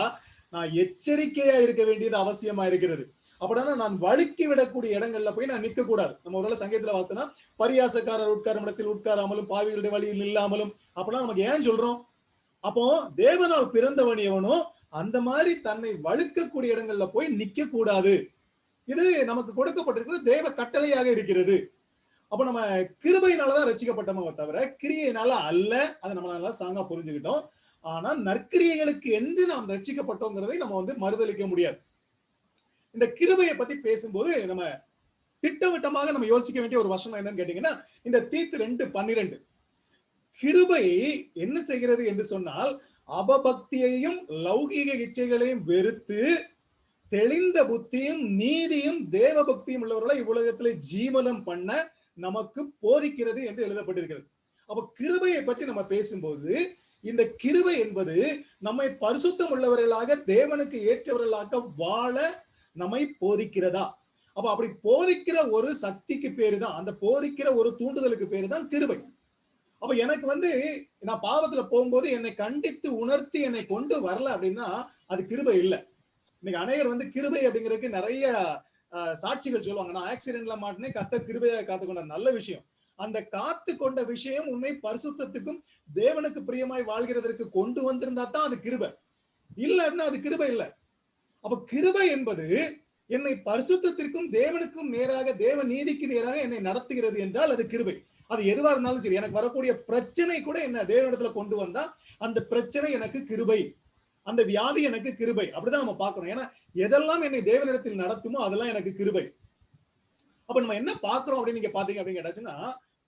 நான் எச்சரிக்கையா இருக்க வேண்டியது அவசியமா இருக்கிறது. அப்படின்னா நான் வழுக்கி விடக்கூடிய இடங்கள்ல போய் நான் நிற்க கூடாது. நம்ம ஒரு சங்கீதத்துல வாசித்தோம்னா, பரியாசக்காரர் உட்காரும் இடத்தில் உட்காராமலும் பாவிகளுடைய வழியில் இல்லாமலும், அப்படின்னா நமக்கு ஏன் சொல்றோம்? அப்போ தேவனால் பிறந்தவன் எவனோ அந்த மாதிரி தன்னை வழுக்கக்கூடிய இடங்கள்ல போய் நிக்க கூடாது. இது நமக்கு கொடுக்கப்பட்டிருக்கிற தேவ கட்டளையாக இருக்கிறது. அப்ப நம்ம கிருபையினாலதான் ரட்சிக்கப்பட்டோமே தவிர கிரியையினால அல்ல. அதை நம்ம நல்லா சாங்கா புரிஞ்சுக்கிட்டோம். ஆனா நற்கிரியைகளுக்கு என்று நாம் ரட்சிக்கப்பட்டோங்கிறதை நம்ம மறுதலிக்க முடியாது. இந்த கிருபையை பத்தி பேசும்போது நம்ம திட்டவட்டமாக நம்ம யோசிக்க வேண்டிய ஒரு வசனம் என்னன்னு கேட்டீங்கன்னா, இந்த தீத்து 2:12 கிருபை என்ன செய்கிறது என்று சொன்னால், அபபக்தியையும் லௌகீக இச்சைகளையும் வெறுத்து தெளிந்த புத்தியும் நீதியும் தேவ பக்தியும் உள்ளவர்களை இவ்வுலகத்திலே ஜீவனம் பண்ண நமக்கு போதிக்கிறது என்று எழுதப்பட்டிருக்கிறது. அப்ப கிருபையை பற்றி நம்ம பேசும்போது, இந்த கிருபை என்பது நம்மை பரிசுத்தம் உள்ளவர்களாக தேவனுக்கு ஏற்றவர்களாக வாழ நம்மை போதிக்கிறதா? அப்ப அப்படி போதிக்கிற ஒரு சக்திக்கு பேரு தான், அந்த போதிக்கிற ஒரு தூண்டுதலுக்கு பேரு தான் கிருபை. அப்ப எனக்கு நான் பாவத்துல போகும்போது என்னை கண்டித்து உணர்த்தி என்னை கொண்டு வரல அப்படின்னா அது கிருபை இல்லை. இன்னைக்கு அநேகர் கிருபை அப்படிங்கிறதுக்கு நிறைய சாட்சிகள் சொல்லுவாங்க. நான் ஆக்சிடென்ட்ல மாட்டினேன், கர்த்தர் கிருபையா காத்துக்கொண்ட நல்ல விஷயம். அந்த காத்து கொண்ட விஷயம் உன்னை பரிசுத்தத்துக்கும் தேவனுக்கு பிரியமாய் வாழ்கிறதற்கு கொண்டு வந்திருந்தா தான் அது கிருபை. இல்ல அப்படின்னா அது கிருபை இல்லை. அப்ப கிருபை என்பது என்னை பரிசுத்தத்திற்கும் தேவனுக்கும் நேராக, தேவ நீதிக்கு நேராக என்னை நடத்துகிறது என்றால் அது கிருபை. அது எதுவா இருந்தாலும் சரி, எனக்கு வரக்கூடிய பிரச்சனை கூட என்ன தேவனிடத்துல கொண்டு வந்தா அந்த பிரச்சனை எனக்கு கிருபை, அந்த வியாதி எனக்கு கிருபை. அப்படிதான் நம்ம பார்க்கணும். ஏன்னா எதெல்லாம் என்னை தேவனிடத்தில் நடத்துமோ அதெல்லாம் எனக்கு கிருபை. அப்ப நம்ம என்ன பாக்குறோம் அப்படின்னு நீங்க பாத்தீங்க அப்படின்னு கேட்டாச்சுன்னா,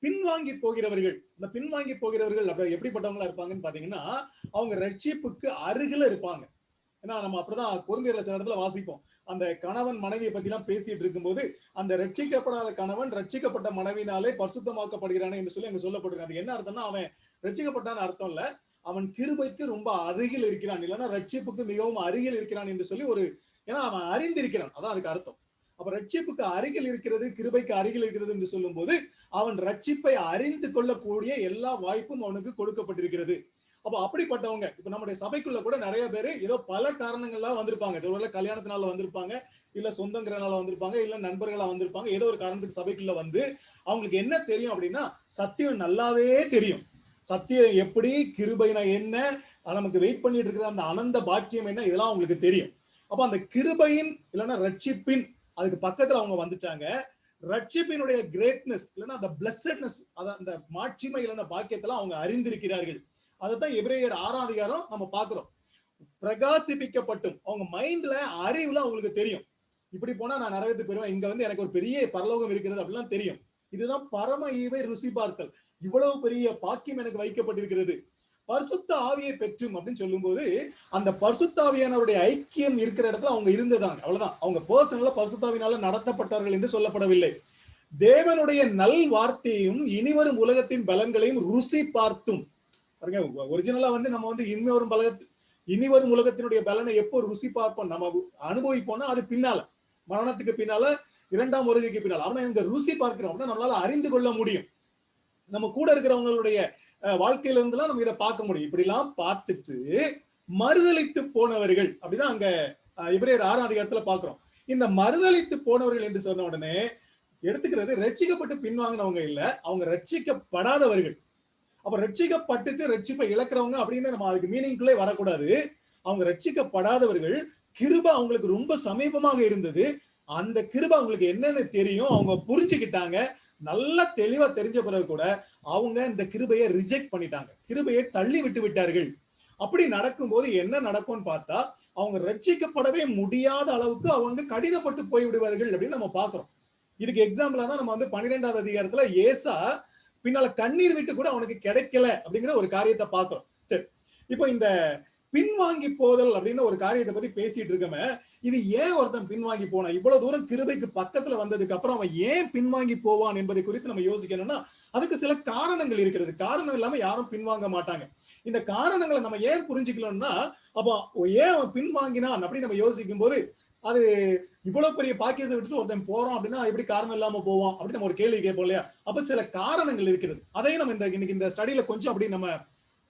பின்வாங்கி போகிறவர்கள், இந்த பின்வாங்கி போகிறவர்கள் அப்படி எப்படிப்பட்டவங்களா இருப்பாங்கன்னு பாத்தீங்கன்னா, அவங்க ரட்சிப்புக்கு அருகில இருப்பாங்க. ஏன்னா நம்ம அப்படிதான் கொரிந்தியர்ல சில இடத்துல வாசிப்போம். அந்த கணவன் மனைவியை பத்தி எல்லாம் பேசிட்டு இருக்கும்போது, அந்த ரட்சிக்கப்படாத கணவன் ரட்சிக்கப்பட்ட மனைவினாலே பரிசுத்தமாக்கப்படுகிறானே என்று சொல்லி அங்க சொல்லப்பட்டிருக்கு. அது என்ன அர்த்தம்னா, அவன் ரட்சிக்கப்பட்டான்னு அர்த்தம் இல்ல, அவன் கிருபைக்கு ரொம்ப அருகில் இருக்கிறான், இல்லைன்னா ரட்சிப்புக்கு மிகவும் அருகில் இருக்கிறான் என்று சொல்லி ஏன்னா அவன் அறிந்திருக்கிறான், அதான் அதுக்கு அர்த்தம். அப்ப ரட்சிப்புக்கு அருகில் இருக்கிறது, கிருபைக்கு அருகில் இருக்கிறது என்று சொல்லும் போது அவன் ரட்சிப்பை அறிந்து கொள்ளக்கூடிய எல்லா வாய்ப்பும் அவனுக்கு கொடுக்கப்பட்டிருக்கிறது. அப்ப அப்படிப்பட்டவங்க இப்ப நம்முடைய சபைக்குள்ள கூட நிறைய பேரு ஏதோ பல காரணங்கள்லாம் வந்திருப்பாங்க. ஒருவேளை கல்யாணத்தினால வந்திருப்பாங்க, இல்ல சொந்தங்கிறனால வந்திருப்பாங்க, இல்ல நண்பர்களா வந்திருப்பாங்க. ஏதோ ஒரு காரணத்துக்கு சபைக்குள்ள அவங்களுக்கு என்ன தெரியும் அப்படின்னா, சத்தியம் நல்லாவே தெரியும். சத்தியம் எப்படி, கிருபைனா என்ன, நமக்கு வெயிட் பண்ணிட்டு இருக்கிற அந்த அனந்த பாக்கியம் என்ன, இதெல்லாம் அவங்களுக்கு தெரியும். அப்ப அந்த கிருபையின் இல்லைன்னா ரட்சிப்பின் அதுக்கு பக்கத்துல அவங்க வந்துட்டாங்க. ரட்சிப்பினுடைய கிரேட்னஸ் இல்லைன்னா அந்த பிளஸட்னஸ், அந்த மாட்சிமை இல்லைன்னா பாக்கியத்துல அவங்க அறிந்திருக்கிறார்கள். அதைத்தான் எபிரேயர் 6ஆம் அதிகாரம் நம்ம பாக்குறோம். பிரகாசிப்பிக்கப்பட்டும். அவங்க மைண்ட்ல, அறிவுல அவங்களுக்கு தெரியும், இப்படி போனா நான் நரகத்துக்கு போயிருவேன், இங்க வந்து எனக்கு ஒரு பெரிய பரலோகம் இருக்கிறது அப்படிலாம் தெரியும். இதுதான் பரம ஈவை ருசி பார்த்தல். இவ்வளவு பெரிய பாக்கியம் எனக்கு வைக்கப்பட்டிருக்கிறது. பரிசுத்த ஆவியை பெற்றும் அப்படின்னு சொல்லும் போது, அந்த பரிசுத்த ஆவியானவருடைய ஐக்கியம் இருக்கிற இடத்துல அவங்க இருந்ததாங்க, அவ்வளவுதான். அவங்க பர்சனலா பரிசுத்தாவினால நடத்தப்பட்டார்கள் என்று சொல்லப்படவில்லை. தேவனுடைய நல் வார்த்தையும் இனிவரும் உலகத்தின் பலன்களையும் ருசி பார்த்தும். ஒரிஜினலா வந்து நம்ம வந்து இனிவரும் உலகத்தினுடைய பலனை எப்போ ருசி பார்ப்போம், நம்ம அனுபவிப்போம்னா அது பின்னால, மரணத்துக்கு பின்னால, இரண்டாம் வருகைக்கு பின்னால. ஆனா இங்க ருசி பார்க்கிறோம் அப்படின்னா நம்மளால அறிந்து கொள்ள முடியும். நம்ம கூட இருக்கிறவங்களுடைய வாழ்க்கையில இருந்துலாம் நம்ம இதை பார்க்க முடியும். இப்படி எல்லாம் பார்த்துட்டு மறுதலித்து போனவர்கள் அப்படிதான் அங்க எபிரேயர் 6ஆம் அதிகாரத்துல பாக்குறோம். இந்த மறுதலித்து போனவர்கள் என்று சொன்ன உடனே எடுத்துக்கிறது ரட்சிக்கப்பட்டு பின்வாங்கினவங்க இல்ல, அவங்க ரட்சிக்கப்படாதவர்கள். அப்ப ரட்சிக்கப்பட்டுட்டு ரட்சிப்பை இழக்கிறவங்க அப்படின்னு நம்ம அதுக்கு மீனிங்குள்ளே வரக்கூடாது. அவங்க ரட்சிக்கப்படாதவர்கள், கிருபை அவங்களுக்கு ரொம்ப சமீபமாக இருந்தது. அந்த கிருபை அவங்களுக்கு என்னன்னு தெரியும், அவங்க புரிஞ்சுக்கிட்டாங்க. நல்ல தெளிவா தெரிஞ்ச பிறகு கூட அவங்க இந்த கிருபையை ரிஜெக்ட் பண்ணிட்டாங்க, கிருபையை தள்ளி விட்டு விட்டார்கள். அப்படி நடக்கும்போது என்ன நடக்கும்னு பார்த்தா, அவங்க ரட்சிக்கப்படவே முடியாத அளவுக்கு அவங்க கடினப்பட்டு போய் விடுவார்கள் அப்படின்னு நம்ம பாக்குறோம். இதுக்கு எக்ஸாம்பிளா தான் நம்ம வந்து 12ஆவது அதிகாரத்துல ஏசா பின்னால கண்ணீர் விட்டு கூட அவனுக்கு கிடைக்கல அப்படிங்கிற ஒரு காரியத்தை பாக்குறோம். சரி, இப்போ இந்த பின்வாங்கி போதல் அப்படின்னு ஒரு காரியத்தை பத்தி பேசிட்டு இருக்கமே, இது ஏன் ஒருத்தன் பின்வாங்கி போனா, இவ்வளவு தூரம் கிருபைக்கு பக்கத்துல வந்ததுக்கு அப்புறம் அவன் ஏன் பின்வாங்கி போவான் என்பதை குறித்து நம்ம யோசிக்கணும்னா, அதுக்கு சில காரணங்கள் இருக்கிறது. காரணம் இல்லாம யாரும் பின்வாங்க மாட்டாங்க. இந்த காரணங்களை நம்ம ஏன் புரிஞ்சுக்கணும்னா, அப்போ ஏன் அவன் பின்வாங்கினான் அப்படின்னு நம்ம யோசிக்கும் போது, அது இவ்வளவு பெரிய பாக்கியத்தை விட்டுட்டு ஒருத்தன் போறோம் அப்படின்னா எப்படி காரணம் இல்லாம போவான் அப்படின்னு நம்ம ஒரு கேள்வி கேட்போம் இல்லையா? அப்ப சில காரணங்கள் இருக்கிறது. அதையும் நம்ம இன்னைக்கு இந்த ஸ்டடியில கொஞ்சம் அப்படி நம்ம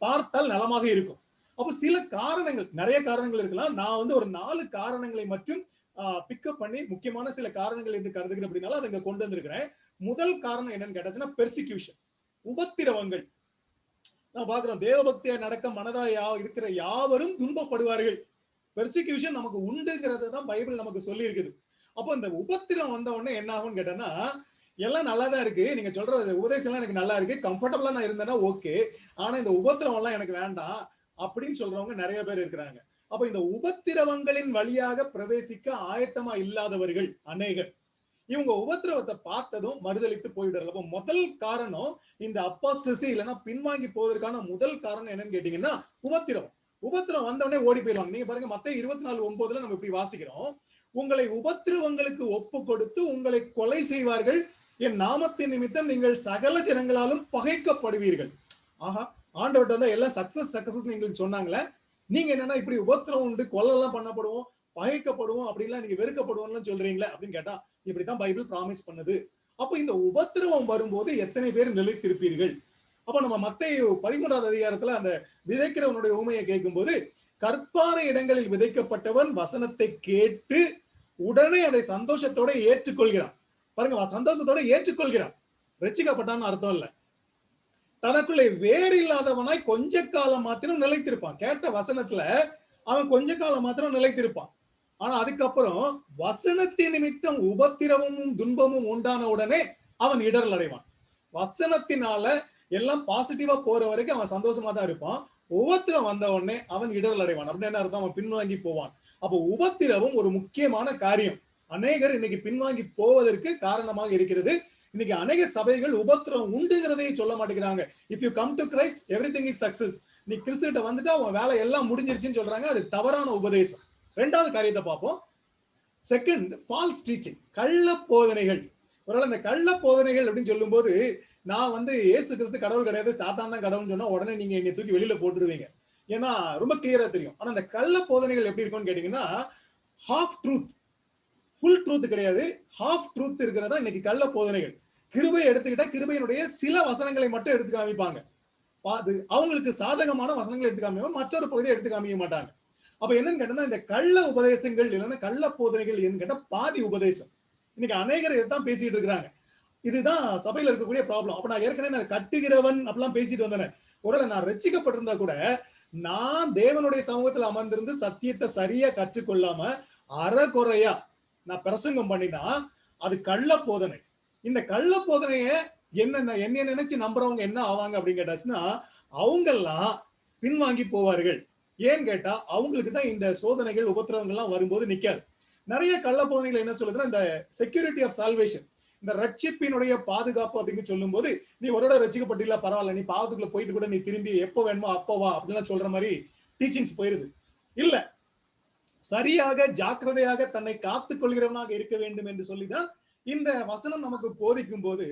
பார்த்தால் நலமாக இருக்கும். அப்ப சில காரணங்கள், நிறைய காரணங்கள் இருக்கலாம். நான் வந்து ஒரு 4 காரணங்களை மட்டும் பிக்கப் பண்ணி முக்கியமான சில காரணங்கள் என்று கருதுகிறேன் அப்படின்னால அதை இங்க கொண்டு வந்திருக்கிறேன். முதல் காரணம் என்னன்னு கேட்டாச்சுன்னா பெர்சிக்யூஷன், உபத்திரவங்கள். நான் பாக்குறோம், தேவபக்தியா நடக்க மனதாய் இருக்கிற யாவரும் துன்பப்படுவார்கள். பெர்சிக்யூஷன் நமக்கு உண்டுங்கிறது தான் பைபிள் நமக்கு சொல்லி இருக்குது. அப்போ இந்த உபத்திரம் வந்த உடனே என்ன ஆகும்னு கேட்டேன்னா, எல்லாம் நல்லா தான் இருக்கு, நீங்க சொல்ற உபதேசம் எல்லாம் எனக்கு நல்லா இருக்கு, கம்ஃபர்டபுளா நான் இருந்தேன்னா ஓகே, ஆனா இந்த உபத்திரம் எல்லாம் எனக்கு வேண்டாம் அப்படின்னு சொல்றவங்க நிறைய பேர் இருக்கிறாங்க. அப்ப இந்த உபத்திரவங்களின் வழியாக பிரவேசிக்க ஆயத்தமா இல்லாதவர்கள் அநேகர். இவங்க உபத்திரவத்தை பார்த்ததும் மறுதலித்து போய்விடுறாங்க. அப்ப முதல் காரணம் இந்த அப்பாஸ்டசி இல்லைன்னா பின்வாங்கி போவதற்கான முதல் காரணம் என்னன்னு கேட்டீங்கன்னா உபத்திரம். உபத்திரம் வந்தவனே ஓடி போயிடுவாங்க. நீங்க பாருங்க, மத்தேயு 24:9 நம்ம இப்படி வாசிக்கிறோம், உங்களை உபத்திரவங்களுக்கு ஒப்பு கொடுத்து உங்களை கொலை செய்வார்கள், என் நாமத்தின் நிமித்தம் நீங்கள் சகல ஜனங்களாலும் பகைக்கப்படுவீர்கள். ஆஹா, ஆண்டவர்கிட்ட வந்து எல்லாம் சக்சஸ் நீங்களுக்கு சொன்னாங்களே, நீங்க என்னன்னா இப்படி உபத்திரம் உண்டு, கொல்லெல்லாம் பண்ணப்படுவோம், பகைக்கப்படுவோம், அப்படின்லாம் நீங்க வெறுக்கப்படுவோம்னு சொல்றீங்களே அப்படின்னு கேட்டா, இப்படித்தான் பைபிள் ப்ராமிஸ் பண்ணுது. அப்ப இந்த உபத்திரவம் வரும்போது எத்தனை பேர் நிலைத்திருப்பீர்கள்? அப்ப நம்ம மத்தேயு 13ஆவது அதிகாரத்துல அந்த விதைக்கிறவனுடைய ஊமையை கேட்கும் போது, கற்பாறை இடங்களில் விதைக்கப்பட்டவன் வசனத்தை கேட்டு உடனே அதை சந்தோஷத்தோட ஏற்றுக்கொள்கிறான். பாருங்க, சந்தோஷத்தோட ஏற்றுக்கொள்கிறான். ரட்சிக்கப்பட்டான்னு அர்த்தம் இல்ல. தனக்குள்ளே வேறு இல்லாதவனாய் கொஞ்ச காலம் மாத்திரம் நிலைத்திருப்பான். கேட்ட வசனத்துல அவன் கொஞ்ச காலம் மாத்திரம் நிலைத்திருப்பான். ஆனா அதுக்கப்புறம் வசனத்தின் நிமித்தம் உபத்திரவமும் துன்பமும் உண்டான உடனே அவன் இடரல் அடைவான். வசனத்தினால எல்லாம் பாசிட்டிவா போற வரைக்கும் அவன் சந்தோஷமா தான் இருப்பான். உபத்திரம் வந்த உடனே அவன் இடரல் அடைவான். அப்படின்னு என்ன அர்த்தம்? அவன் பின்வாங்கி போவான். அப்போ உபத்திரவும் ஒரு முக்கியமான காரியம். அநேகர் இன்னைக்கு பின்வாங்கி போவதற்கு காரணமாக இருக்கிறது. இன்னைக்கு அநேக சபைகள் உபத்திரம் உண்டுங்கிறதையே சொல்ல மாட்டேங்கிறாங்க. If you come to Christ everything is success. நீ கிறிஸ்துவிட்ட வந்துட்டா உன் வேலை எல்லாம் முடிஞ்சிருச்சுன்னு சொல்றாங்க. அது தவறான உபதேசம். ரெண்டாவது காரியத்தை பார்ப்போம். செகண்ட், ஃபால்ஸ் டீச்சிங், கள்ள போதனைகள். ஒருவேளை இந்த கள்ள போதனைகள் அப்படின்னு சொல்லும் போது, நான் வந்து இயேசு கிறிஸ்து கடவுள் கிடையாது, சாத்தான் தான் கடவுள்னு சொன்னா உடனே நீங்க என்னை தூக்கி வெளியில போட்டுருவீங்க. ஏன்னா ரொம்ப கிளியரா தெரியும். ஆனா அந்த கள்ள போதனைகள் எப்படி இருக்கும்னு கேட்டீங்கன்னா, ஹாஃப் ட்ரூத், ஃபுல் ட்ரூத் கிடையாது, ஹாஃப் ட்ரூத் இருக்கிறதா இன்னைக்கு கள்ள போதனைகள். கிருபை எடுத்துக்கிட்டா கிருபையினுடைய சில வசனங்களை மட்டும் எடுத்து காமிப்பாங்க. அது அவங்களுக்கு சாதகமான வசனங்களை எடுத்து காமிப்பாங்க, மற்றொரு பகுதியை எடுத்து காமிக்க மாட்டாங்க. அப்ப என்னன்னு கேட்டா, இந்த கள்ள உபதேசங்கள் இல்லைன்னா கள்ள போதனைகள் என்னன்னு கேட்டா பாதி உபதேசம். இன்னைக்கு அநேகர் இதைத்தான் பேசிட்டு இருக்கிறாங்க. இதுதான் சபையில இருக்கக்கூடிய ப்ராப்ளம். அப்ப நான் ஏற்கனவே நான் கட்டுகிறவன் அப்படிலாம் பேசிட்டு வந்தேன். ஒருவேளை நான் ரட்சிக்கப்பட்டிருந்தா கூட, நான் தேவனுடைய சமூகத்தில் அமர்ந்திருந்து சத்தியத்தை சரியா கற்றுக்கொள்ளாம அறகுறையா நான் பிரசங்கம் பண்ணினா அது கள்ள போதனை. இந்த கள்ள போதனைய என்ன நினைச்சு நம்புறவங்க என்ன ஆவாங்க அப்படின்னு கேட்டாச்சுன்னா, அவங்க எல்லாம் பின்வாங்கி போவார்கள். ஏன்னு கேட்டா அவங்களுக்கு தான் இந்த சோதனைகள் உபத்திரவங்கள்லாம் வரும்போது நிக்காது. நிறைய கள்ள போதனைகள் என்ன சொல்லுதுன்னா, இந்த செக்யூரிட்டி ஆஃப் சால்வேஷன், இந்த ரட்சிப்பினுடைய பாதுகாப்பு அப்படின்னு சொல்லும் போது, நீ ஒரு தடவை ரட்சிக்கப்பட்டில்ல பரவாயில்ல, நீ பாவத்துக்குள்ள போயிட்டு கூட நீ திரும்பி எப்போ வேணுமோ அப்போ வா அப்படின்னு சொல்ற மாதிரி டீச்சிங்ஸ் போயிருது. இல்ல, சரியாக ஜாக்கிரதையாக தன்னை காத்துக் கொள்கிறவனாக இருக்க வேண்டும் என்று சொல்லிதான் இந்த வசனம் நமக்கு போதிக்கும் போது,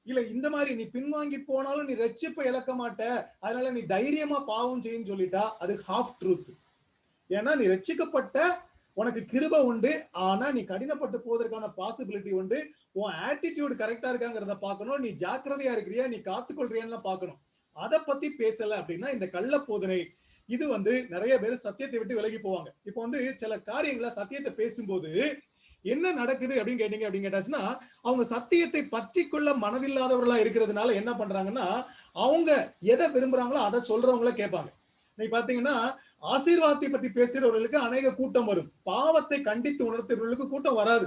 இல்ல இந்த மாதிரி நீ பின்வாங்கி போனாலும் நீ ரட்சிப்பை இழக்க மாட்ட, அதனால நீ தைரியமா பாவம் செய்யுன்னு சொல்லிட்டா அது ஹாஃப் ட்ரூத். ஏன்னா நீ ரட்சிக்கப்பட்ட, உனக்கு கிருபை உண்டு, ஆனா நீ கடினப்பட்டு போவதற்கான பாசிபிலிட்டி உண்டு. உன் ஆட்டிடியூட் கரெக்டா இருக்காங்கிறத பார்க்கணும், நீ ஜாக்கிரதையா இருக்கிறியா, நீ காத்துக்கொள்றியான்னு பார்க்கணும். அதை பத்தி பேசல அப்படின்னா இந்த கள்ள போதனை இது நிறைய பேர் சத்தியத்தை விட்டு விலகி போவாங்க. இப்போ சில காரியங்களை சத்தியத்தை பேசும்போது என்ன நடக்குது அப்படின்னு கேட்டாச்சுன்னா, அவங்க சத்தியத்தை பற்றி கொள்ள மனதில்லாதவர்களா இருக்கிறதுனால என்ன பண்றாங்கன்னா, அவங்க எதை விரும்புறாங்களோ அதை சொல்றவங்கள கேட்பாங்க. நீ பாத்தீங்கன்னா, ஆசீர்வாதத்தை பத்தி பேசுறவர்களுக்கு அநேக கூட்டம் வரும், பாவத்தை கண்டித்து உணர்த்துறவர்களுக்கு கூட்டம் வராது.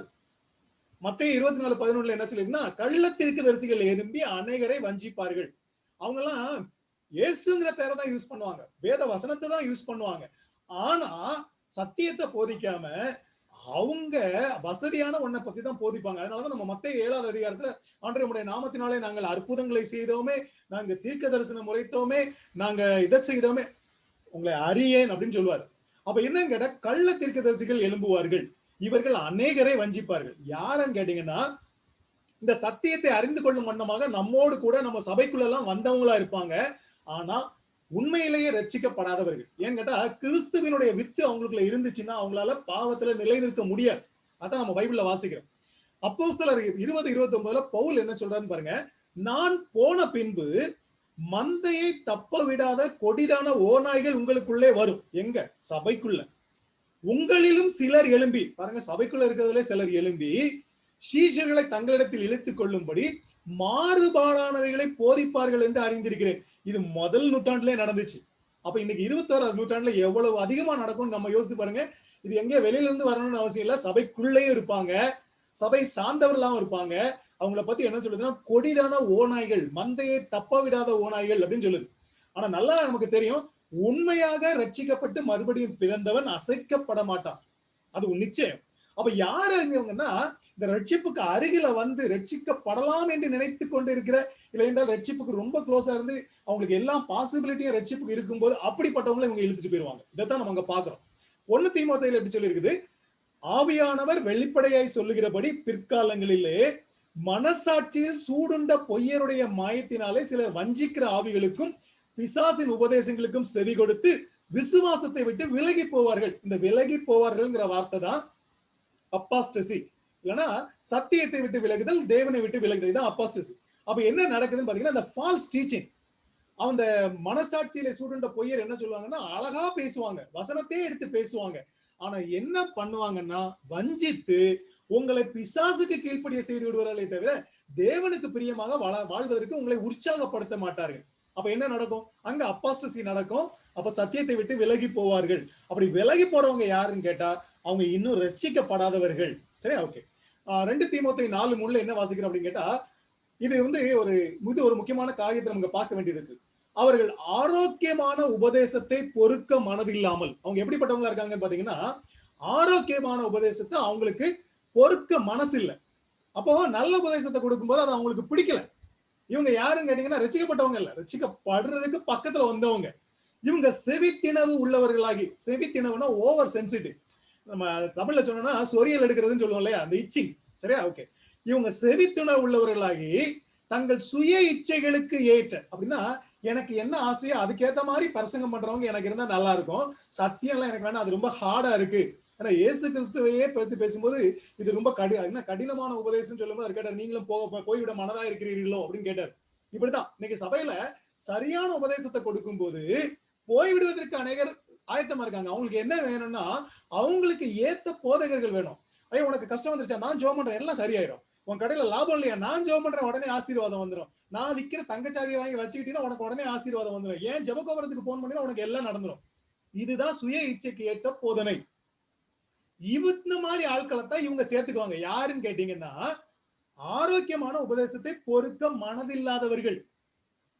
மத்தேயு 24:11 என்ன சொல்லிருக்குன்னா, கள்ளத்தீர்க்கதரிசிகள் எழும்பி அநேகரை வஞ்சிப்பார்கள். அவங்க எல்லாம் இயேசுங்கிற பேரை தான் யூஸ் பண்ணுவாங்க, வேத வசனத்தை தான் யூஸ் பண்ணுவாங்க. ஆனா சத்தியத்தை போதிக்காம அவங்க வசதியான ஒன்றை பத்தி தான் போதிப்பாங்க. அதனாலதான் நம்ம மத்தேயு 7வது அதிகாரத்துல, ஆண்டவரே உம்முடைய நாமத்தினாலே நாங்கள் அற்புதங்களை செய்தோமே, நாங்க தீர்க்க தரிசனம் உரைத்தோமே, நாங்க இதை செய்தோமே, உங்களை அறியேன் அப்படின்னு சொல்லுவார். அப்ப என்னன்னு கேட்டா, கள்ள தீர்க்கதரிசிகள் எழும்புவார்கள், இவர்கள் அநேகரை வஞ்சிப்பார்கள். யாருன்னு கேட்டீங்கன்னா, இந்த சத்தியத்தை அறிந்து கொள்ளும் வண்ணமாக நம்மோடு கூட நம்ம சபைக்குள்ள எல்லாம் வந்தவங்களா இருப்பாங்க, ஆனா உண்மையிலேயே ரட்சிக்கப்படாதவர்கள். ஏன்னு கேட்டா, கிறிஸ்துவினுடைய வித்து அவங்களுக்குள்ள இருந்துச்சுன்னா அவங்களால பாவத்துல நிலைநிற்க முடியாது. அதான் நம்ம பைபிள்ல வாசிக்கிறோம். அப்போஸ்தலர் 20:29 பவுல் என்ன சொல்றான்னு பாருங்க, நான் போன பின்பு மந்தையை தப்ப விடாத கொடிதான ஓநாய்கள் உங்களுக்குள்ளே வரும். எங்க? சபைக்குள்ள. உங்களிலும் சிலர் எழும்பி, பாருங்க சபைக்குள்ள இருக்கிறதுல சிலர் எழும்பி சீஷர்களை தங்களிடத்தில் இழுத்துக் கொள்ளும்படி மாறுபாடானவைகளை போதிப்பார்கள் என்று அறிந்திருக்கிறேன். இது முதல் நூற்றாண்டுல நடந்துச்சு. அப்ப இன்னைக்கு 21வது நூற்றாண்டுல எவ்வளவு அதிகமா நடக்கும் நம்ம யோசித்து பாருங்க. இது எங்க வெளியில இருந்து வரணும்னு அவசியம் இல்ல, சபைக்குள்ளேயும் இருப்பாங்க, சபை சார்ந்தவர்களாகவும் இருப்பாங்க. அவங்கள பத்தி என்ன சொல்லுதுன்னா, கொடிதான ஓநாய்கள், மந்தையை தப்ப விடாத ஓநாய்கள் அப்படின்னு சொல்லுது. ஆனா நல்லா நமக்கு தெரியும், உண்மையாக ரட்சிக்கப்பட்டு மறுபடியும் பிறந்தவன் அசைக்கப்பட மாட்டான், அது நிச்சயம். அப்ப யாரு இருந்தவங்கன்னா, இந்த ரட்சிப்புக்கு அருகில ரட்சிக்கப்படலாம் என்று நினைத்து கொண்டு இருக்கிற, இல்லை என்றால் ரட்சிப்புக்கு ரொம்ப க்ளோஸா இருந்து அவங்களுக்கு எல்லா பாசிபிலிட்டியும் ரட்சிப்புக்கு இருக்கும்போது அப்படிப்பட்டவங்களை இவங்க இழுத்துட்டு போயிருவாங்க. இதைத்தான் நம்ம அங்க பாக்குறோம். 1 தீமோத்தேயுல எப்படி சொல்லி இருக்குது, ஆவியானவர் வெளிப்படையாய் சொல்லுகிறபடி பிற்காலங்களிலே மனசாட்சியில் சூடுண்ட பொய்யருடைய மாயத்தினாலே சிலர் வஞ்சிக்கிற ஆவிகளுக்கும் பிசாசின் உபதேசங்களுக்கும் செவி கொடுத்து விசுவாசத்தை விட்டு விலகி போவார்கள். இந்த விலகி போவார்கள்ங்கிற வார்த்தை தான் அப்பாஸ்டசி, இல்லைன்னா சத்தியத்தை விட்டு விலகுதல், தேவனை விட்டு விலகுதல், இதான் அப்பாஸ்டசி. அப்ப என்ன நடக்குதுன்னு பாத்தீங்கன்னா, இந்த ஃபால்ஸ் டீச்சிங், அந்த மனசாட்சியில சூடுண்ட பொய்யர் என்ன சொல்லுவாங்கன்னா, அழகா பேசுவாங்க, வசனத்தையே எடுத்து பேசுவாங்க, ஆனா என்ன பண்ணுவாங்கன்னா வஞ்சித்து உங்களை பிசாசுக்கு கீழ்ப்படிய செய்து விடுவார்களே தவிர தேவனுக்கு பிரியமாக வாழ்வதற்கு உங்களை உற்சாகப்படுத்த மாட்டார்கள். அப்ப என்ன நடக்கும்? அங்க அப்பாஸ்டசி நடக்கும். அப்ப சத்தியத்தை விட்டு விலகி போவார்கள். அப்படி விலகி போறவங்க யாருன்னு கேட்டா, அவங்க இன்னும் ரட்சிக்கப்படாதவர்கள். சரியா? ஓகே. 2 தீமோத்தேயு 4:3 என்ன வாசிக்கிறோம் அப்படின்னு கேட்டா, இது ஒரு முக்கியமான காரியத்தை நமக்கு பார்க்க வேண்டியது இருக்கு. அவர்கள் ஆரோக்கியமான உபதேசத்தை பொறுக்க மனதில்லாமல், அவங்க எப்படிப்பட்டவங்களா இருக்காங்கன்னு பாத்தீங்கன்னா, ஆரோக்கியமான உபதேசத்தை அவங்களுக்கு பொறுக்க மனசு இல்லை. அப்போ நல்ல உபதேசத்தை கொடுக்கும்போது அது அவங்களுக்கு பிடிக்கல. இவங்க யாருன்னு கேட்டீங்கன்னா, ரட்சிக்கப்பட்டவங்க இல்ல, ரட்சிக்கப்படுறதுக்கு பக்கத்துல வந்தவங்க. இவங்க செவித்திணவு உள்ளவர்களாகி, செவித்திணவுனா ஓவர் சென்சிட்டிவ், நம்ம தமிழ்ல சொன்னோம்னா சொரியல் எடுக்கிறதுன்னு சொல்லுவோம் இல்லையா, அந்த இச்சிங். சரியா? ஓகே. இவங்க செவித்திணவு உள்ளவர்களாகி தங்கள் சுய இச்சைகளுக்கு ஏற்ற, அப்படின்னா எனக்கு என்ன ஆசையோ அதுக்கேற்ற மாதிரி பிரசங்கம் பண்றவங்க எனக்கு இருந்தா நல்லா இருக்கும், சத்தியம் எல்லாம் எனக்கு வேணா, அது ரொம்ப ஹார்டா இருக்கு. ஆனா இயேசு கிறிஸ்துவையே பத்தி பேசும்போது இது ரொம்ப கடினமான உபதேசம் சொல்லும்போது அவர் கேட்டார், நீங்களும் போய்விட மனதா இருக்கிறீர்களோ அப்படின்னு கேட்டார். இப்படிதான் இன்னைக்கு சபையில சரியான உபதேசத்தை கொடுக்கும் போது போய்விடுவதற்கு அநேகர் ஆயத்தமா இருக்காங்க. அவங்களுக்கு என்ன வேணும்னா, அவங்களுக்கு ஏத்த போதகர்கள் வேணும். ஐயோ உனக்கு கஷ்டம் வந்துருச்சா, நான் ஜெபம் பண்றேன், எல்லாம் சரியாயிரும். உன் கடையில லாபம் இல்லையா, நான் ஜெபம் பண்றேன், உடனே ஆசீர்வாதம் வந்துடும். நான் விற்கிற தங்கச்சாவியை வாங்கி வச்சுக்கிட்டீங்கன்னா உனக்கு உடனே ஆசீர்வாதம் வந்துடும். ஏன் ஜெபகோபுரத்துக்கு போன் பண்ணினா உனக்கு எல்லாம் நடந்துடும். இதுதான் சுய இச்சைக்கு ஏற்ற போதனை. இந்த மாதிரி ஆட்களை தான் இவங்க சேர்த்துக்குவாங்க. யாருன்னு கேட்டீங்கன்னா, ஆரோக்கியமான உபதேசத்தை பொறுக்க மனதில்லாதவர்கள்.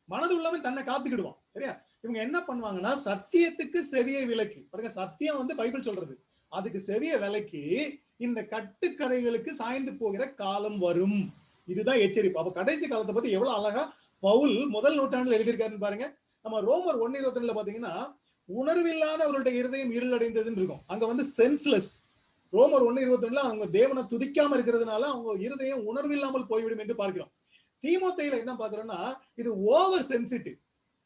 மனது உள்ளவன் தன்னை காத்துக்கிடுவான். சரியா? இவங்க என்ன பண்ணுவாங்கன்னா சத்தியத்துக்கு செவியை விலக்கி பாருங்க, சத்தியம் வந்து பைபிள் சொல்றது, அதுக்கு செவிய விலக்கி இந்த கட்டுக்கதைகளுக்கு சாய்ந்து போகிற காலம் வரும். இதுதான் எச்சரிப்பு. அப்ப கடைசி காலத்தை பத்தி எவ்வளவு அழகா பவுல் முதல் நூற்றாண்டுல எழுதியிருக்காருன்னு பாருங்க. நம்ம ரோமர் 1:22 பாத்தீங்கன்னா உணர்வில்லாத அவருடைய இருதயம் இருளடைந்ததுன்னு இருக்கும். அங்க வந்து சென்ஸ்லெஸ். ரோமர் 1:22 அவங்க தேவனை துதிக்காம இருக்கிறதுனால அவங்க இருதயம் உணர்வில்லாமல் போய்விடும் என்று பார்க்கிறோம். தீமோத்தேயுல என்ன பாக்குறோம்னா இது ஓவர் சென்சிட்டிவ்.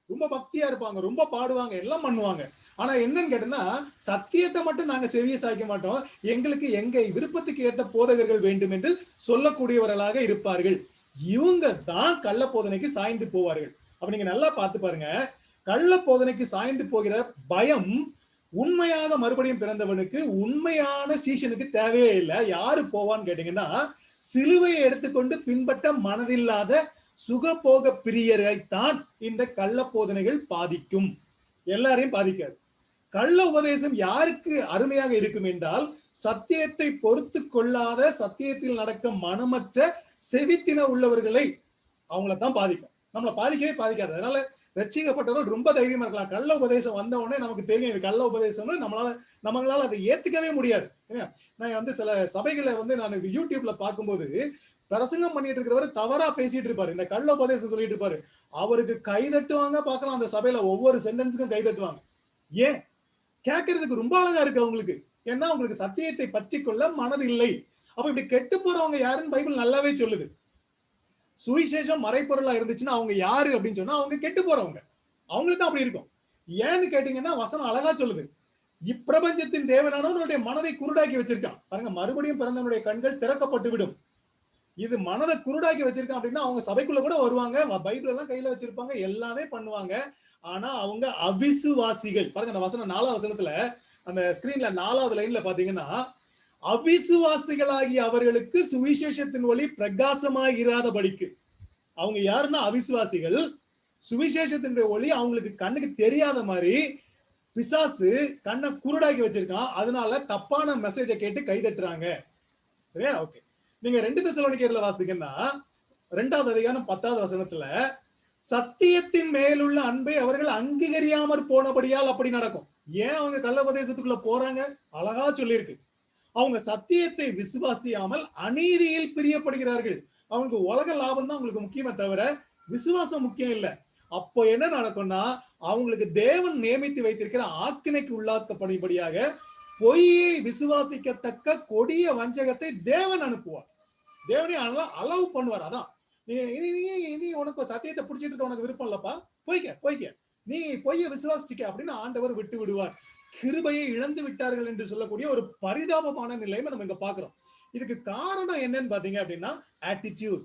ரொம்ப பக்தியா இருப்பாங்க, ரொம்ப பாடுவாங்க, எல்லாம் பண்ணுவாங்க. ஆனா என்னன்னு கேட்டோம்னா சத்தியத்தை மட்டும் நாங்க செவிய சாய்க்க மாட்டோம், எங்களுக்கு எங்க விருப்பத்துக்கு ஏற்ற போதகர்கள் வேண்டும் என்று சொல்லக்கூடியவர்களாக இருப்பார்கள். இவங்க தான் கள்ள போதனைக்கு சாய்ந்து போவார்கள். அப்ப நீங்க நல்லா பார்த்து பாருங்க, கள்ள போதனைக்கு சாய்ந்து போகிற பயம் உண்மையாக மறுபடியும் பிறந்தவனுக்கு, உண்மையான சீசனுக்கு தேவையே இல்லை. யாரு போவான்னு கேட்டீங்கன்னா சிலுவையை எடுத்துக்கொண்டு பின்பற்ற மனதில்லாத சுகபோக பிரியரைத்தான் இந்த கள்ள போதனைகள் பாதிக்கும், எல்லாரையும் பாதிக்காது. கள்ள உபதேசம் யாருக்கு அருமையாக இருக்கும் என்றால் சத்தியத்தை பொறுத்து கொள்ளாத, சத்தியத்தில் நடக்க மனமற்ற செவித்தின உள்ளவர்களை அவங்கள தான் பாதிக்கும். நம்மளை பாதிக்கவே பாதிக்காது. அதனால ரட்சிக்கப்பட்டவர்கள் ரொம்ப தைரியமா இருக்கலாம். கள்ள உபதேசம் வந்த உடனே நமக்கு தெரியும் இது கள்ள உபதேசம்னு, நம்மளால அதை ஏத்துக்கவே முடியாது. நான் வந்து சில சபைகளை வந்து நான் யூடியூப்ல பார்க்கும்போது பிரசங்கம் பண்ணிட்டு இருக்கிறவர் தவறா பேசிட்டு இருப்பாரு, இந்த கள்ள உபதேசம் சொல்லிட்டு இருப்பாரு, அவருக்கு கை தட்டுவாங்க பார்க்கலாம். அந்த சபையில ஒவ்வொரு சென்டென்ஸுக்கும் கை தட்டுவாங்க. ஏன்? கேட்கறதுக்கு ரொம்ப அழகா இருக்கு அவங்களுக்கு. ஏன்னா அவங்களுக்கு சத்தியத்தை பற்றி கொள்ள மனது இல்லை. அப்ப இப்படி கெட்டு போறவங்க யாருன்னு பைபிள் நல்லாவே சொல்லுது. சுவிசேஷம் மறைப்பொருளா இருந்துச்சுன்னா அவங்க யாரு அப்படின்னு சொன்னா அவங்க கெட்டு போறவங்க, அவங்களுக்கு தான் அப்படி இருக்கும். ஏன்னு கேட்டீங்கன்னா வசனம் அழகா சொல்லுது, இப்பிரபஞ்சத்தின் தேவனானவனுடைய மனதை குருடாக்கி வச்சிருக்கான். பாருங்க, மறுபடியும் பிறந்தவனுடைய கண்கள் திறக்கப்பட்டு விடும். இது மனதை குருடாக்கி வச்சிருக்கான் அப்படின்னா அவங்க சபைக்குள்ள கூட வருவாங்க, பைபிள் எல்லாம் கையில வச்சிருப்பாங்க, எல்லாமே பண்ணுவாங்க. ஆனா அவங்க அவிசுவாசிகள். பாருங்க அந்த வசனம் 4வது வசனத்துல அந்த ஸ்கிரீன்ல 4வது லைன்ல பாத்தீங்கன்னா அவிசுவாசிகளாகிய அவர்களுக்கு சுவிசேஷத்தின் ஒளி பிரகாசமாய் இராதபடிக்கு. அவங்க யாருன்னா அவிசுவாசிகள். சுவிசேஷத்தினுடைய ஒளி அவங்களுக்கு கண்ணுக்கு தெரியாத மாதிரி பிசாசு கண்ணை குருடாக்கி வச்சிருக்கான். அதனால தப்பான மெசேஜை கேட்டு கைதட்டுறாங்க. சரியா? ஓகே. நீங்க 2 தெசலோனிக்கேயர்ல வாசிங்கன்னா 2வது அதிகாரம் 10வது வசனத்துல சத்தியத்தின் மேலுள்ள அன்பை அவர்கள் அங்கீகரியாமற் போனபடியால் அப்படி நடக்கும். ஏன் அவங்க கள்ள உபதேசத்துக்குள்ள போறாங்க? அழகா சொல்லியிருக்கு. அவங்க சத்தியத்தை விசுவாசியாமல் அநீதியில் பிரியப்படுகிறார்கள். அவங்களுக்கு உலக லாபம் தான் அவங்களுக்கு முக்கியமே தவிர விசுவாசம் முக்கியம் இல்லை. அப்போ என்ன நடக்கும்னா அவங்களுக்கு தேவன் நியமித்து வைத்திருக்கிற ஆக்கினைக்கு உள்ளாக்கப்படும்படியாக பொய்யை விசுவாசிக்கத்தக்க கொடிய வஞ்சகத்தை தேவன் அனுப்புவார். தேவனே அலோவ் பண்ணுவார். அதான் நீ உனக்கு சத்தியத்தை பிடிச்சிட்டு உனக்கு விருப்பம் இல்லப்பா, போய்க்க, நீ பொய்ய விசுவாசிக்க அப்படின்னு ஆண்டவர் விட்டு விடுவார். கிருபையை இழந்து விட்டார்கள் என்று சொல்லக்கூடிய ஒரு பரிதாபமான நிலைமை நம்ம இங்க பாக்குறோம். இதுக்கு காரணம் என்னன்னு பாத்தீங்க அப்படின்னா ஆட்டிடியூட்.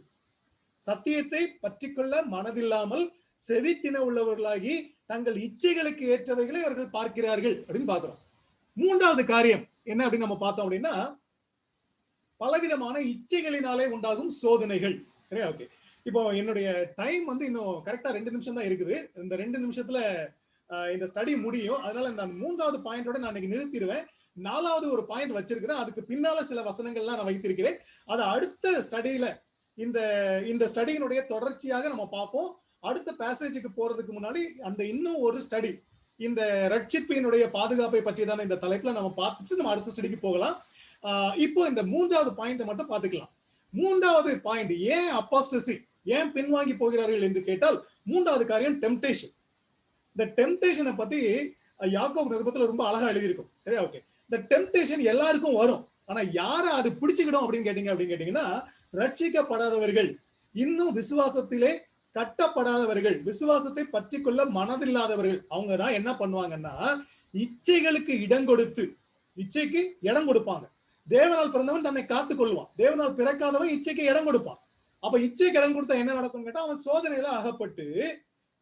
சத்தியத்தை பற்றிக்கொள்ள மனதில்லாமல் செவித்தின உள்ளவர்களாகி தங்கள் இச்சைகளுக்கு ஏற்றவைகளை அவர்கள் பார்க்கிறார்கள் அப்படின்னு பாக்குறோம். 3வது காரியம் என்ன அப்படின்னு நம்ம பார்த்தோம் அப்படின்னா பலவிதமான இச்சைகளினாலே உண்டாகும் சோதனைகள். சரியா? ஓகே. இப்போ என்னுடைய டைம் வந்து இன்னும் கரெக்டா 2 நிமிஷம் தான் இருக்குது. இந்த 2 நிமிஷத்துல இந்த ஸ்டடி முடியும். அதனால இந்த 3வது பாயிண்டோட நான் இன்னைக்கு நிறுத்திடுவேன். 4வது ஒரு பாயிண்ட் வச்சிருக்கிறேன். அதுக்கு பின்னால சில வசனங்கள்லாம் நான் வைத்திருக்கிறேன். அதை அடுத்த ஸ்டடியில இந்த ஸ்டடியினுடைய தொடர்ச்சியாக நம்ம பார்ப்போம். அடுத்த பேசேஜுக்கு போறதுக்கு முன்னாடி அந்த இன்னும் ஒரு ஸ்டடி, இந்த ரட்சிப்பினுடைய பாதுகாப்பை பற்றி தானே இந்த தலைப்புல நம்ம பார்த்துச்சு நம்ம அடுத்த ஸ்டடிக்கு போகலாம். இப்போ இந்த 3வது பாயிண்ட் மட்டும் பார்த்துக்கலாம். 3வது பாயிண்ட், ஏன் அபாஸ்டசி, ஏன் பின்வாங்கி போகிறார்கள் என்று கேட்டால் 3வது காரியம் டெம்ப்டேஷன். இந்த டெம்ப்டேஷனை பத்தி யாக்கோபு நிருபத்துல ரொம்ப அழகா எழுதியிருக்கும். சரியா? ஓகே. இந்த டெம்ப்டேஷன் எல்லாருக்கும் வரும். ஆனா யாரை அது பிடிச்சுக்கிடும் அப்படின்னு கேட்டீங்கன்னா ரட்சிக்கப்படாதவர்கள், இன்னும் விசுவாசத்திலே கட்டப்படாதவர்கள், விசுவாசத்தை பற்றி கொள்ள மனதில்லாதவர்கள், அவங்க தான் என்ன பண்ணுவாங்கன்னா இச்சைகளுக்கு இடம் கொடுத்து, இச்சைக்கு இடம் கொடுப்பாங்க. தேவனால் பிறந்தவன் தன்னை காத்துக் கொள்வான், தேவனால் பிறக்காதவன் இச்சைக்கு இடம் கொடுப்பான். அப்ப இச்சைக்கு இடம் கொடுத்தா என்ன நடக்கும்னு கேட்டா அவன் சோதனையில அகப்பட்டு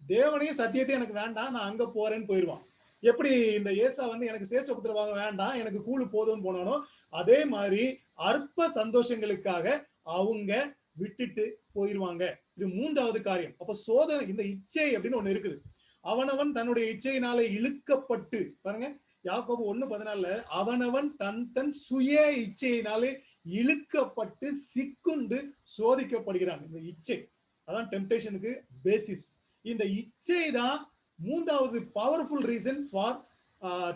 தேவனையும் சத்தியத்தையும் எனக்கு வேண்டாம் நான் அங்க போறேன்னு போயிடுவான். எப்படி இந்த ஏசா வந்து எனக்கு சேஷ்ட புத்திரவாங்க வேண்டாம் எனக்கு கூழு போதும்னு போனானோ அதே மாதிரி அற்ப சந்தோஷங்களுக்காக அவங்க விட்டுட்டு போயிருவாங்க. இது 3வது காரியம். அப்ப சோதனை, இந்த இச்சை அப்படின்னு ஒண்ணு இருக்குது. அவனவன் தன்னுடைய இச்சையினாலே இழுக்கப்பட்டு, பாருங்க யாக்கோபு 1:14 அவனவன் தன் சுய இச்சையினாலே இழுக்கப்பட்டு சிக்குண்டு சோதிக்கப்படுகிறான். இந்த இச்சை அதான் டெம்ப்டேஷனுக்கு பேசிஸ். இந்த இச்சை தான் மூன்றாவது powerful reason for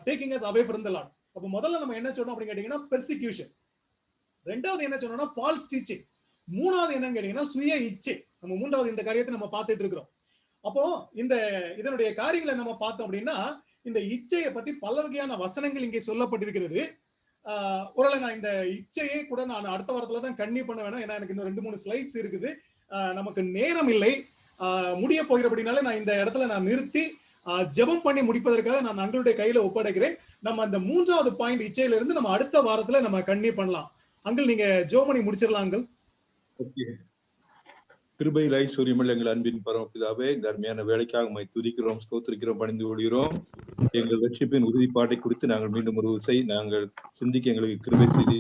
taking as away from the Lord. அப்ப முதல்ல நம்ம என்ன சொன்னோம் அப்படின்னு கேட்டீங்கன்னா பெர்சிக்யூஷன். ரெண்டாவது என்ன சொன்னோம்னா ஃபால்ஸ் டீச்சிங். மூணாவது என்னன்னு கேட்டீங்கன்னா சுய இச்சை. நம்ம மூன்றாவது இந்த காரியத்தை நம்ம பார்த்துட்டு இருக்கிறோம். அப்போ இதனுடைய காரியங்களை நம்ம பார்த்தோம் அப்படின்னா இந்த இச்சையை பத்தி பல வகையான வசனங்கள் இங்கே சொல்லப்பட்டிருக்கிறது. ஒருவேளை நான் இந்த இச்சையை கூட நான் அடுத்த வாரத்துல தான் கன்னியூ பண்ண வேணும். ஏன்னா எனக்கு இன்னும் 2-3 ஸ்லைட்ஸ் இருக்குது. நமக்கு நேரம் இல்லை. முடிய போகிறபடினால நான் இந்த இடத்துல நான் நிறுத்தி ஜெபம் பண்ணி முடிப்பதற்காக நான் அங்களுடைய கையில ஒப்படைக்கிறேன். நம்ம அந்த மூன்றாவது பாயிண்ட் இச்சையில இருந்து நம்ம அடுத்த வாரத்துல நம்ம கன்னியூ பண்ணலாம். அங்கிள் நீங்க ஜெபம் பண்ணி முடிச்சிடலாம் அங்கிள். கிருபையில் ஐஸ்வர்யமுள்ள எங்கள் அன்பின் பரமபிதாவே, இந்த அருமையான வேலைக்காக உம்மை துதிக்கிறோம், ஸ்தோத்திரிக்கிறோம், பணிந்து கொள்கிறோம். எங்கள் ரட்சிப்பின் உறுதிப்பாட்டை குறித்து நாங்கள் மீண்டும் ஒரு விசை நாங்கள் சிந்திக்க எங்களுக்கு கிருபை செய்து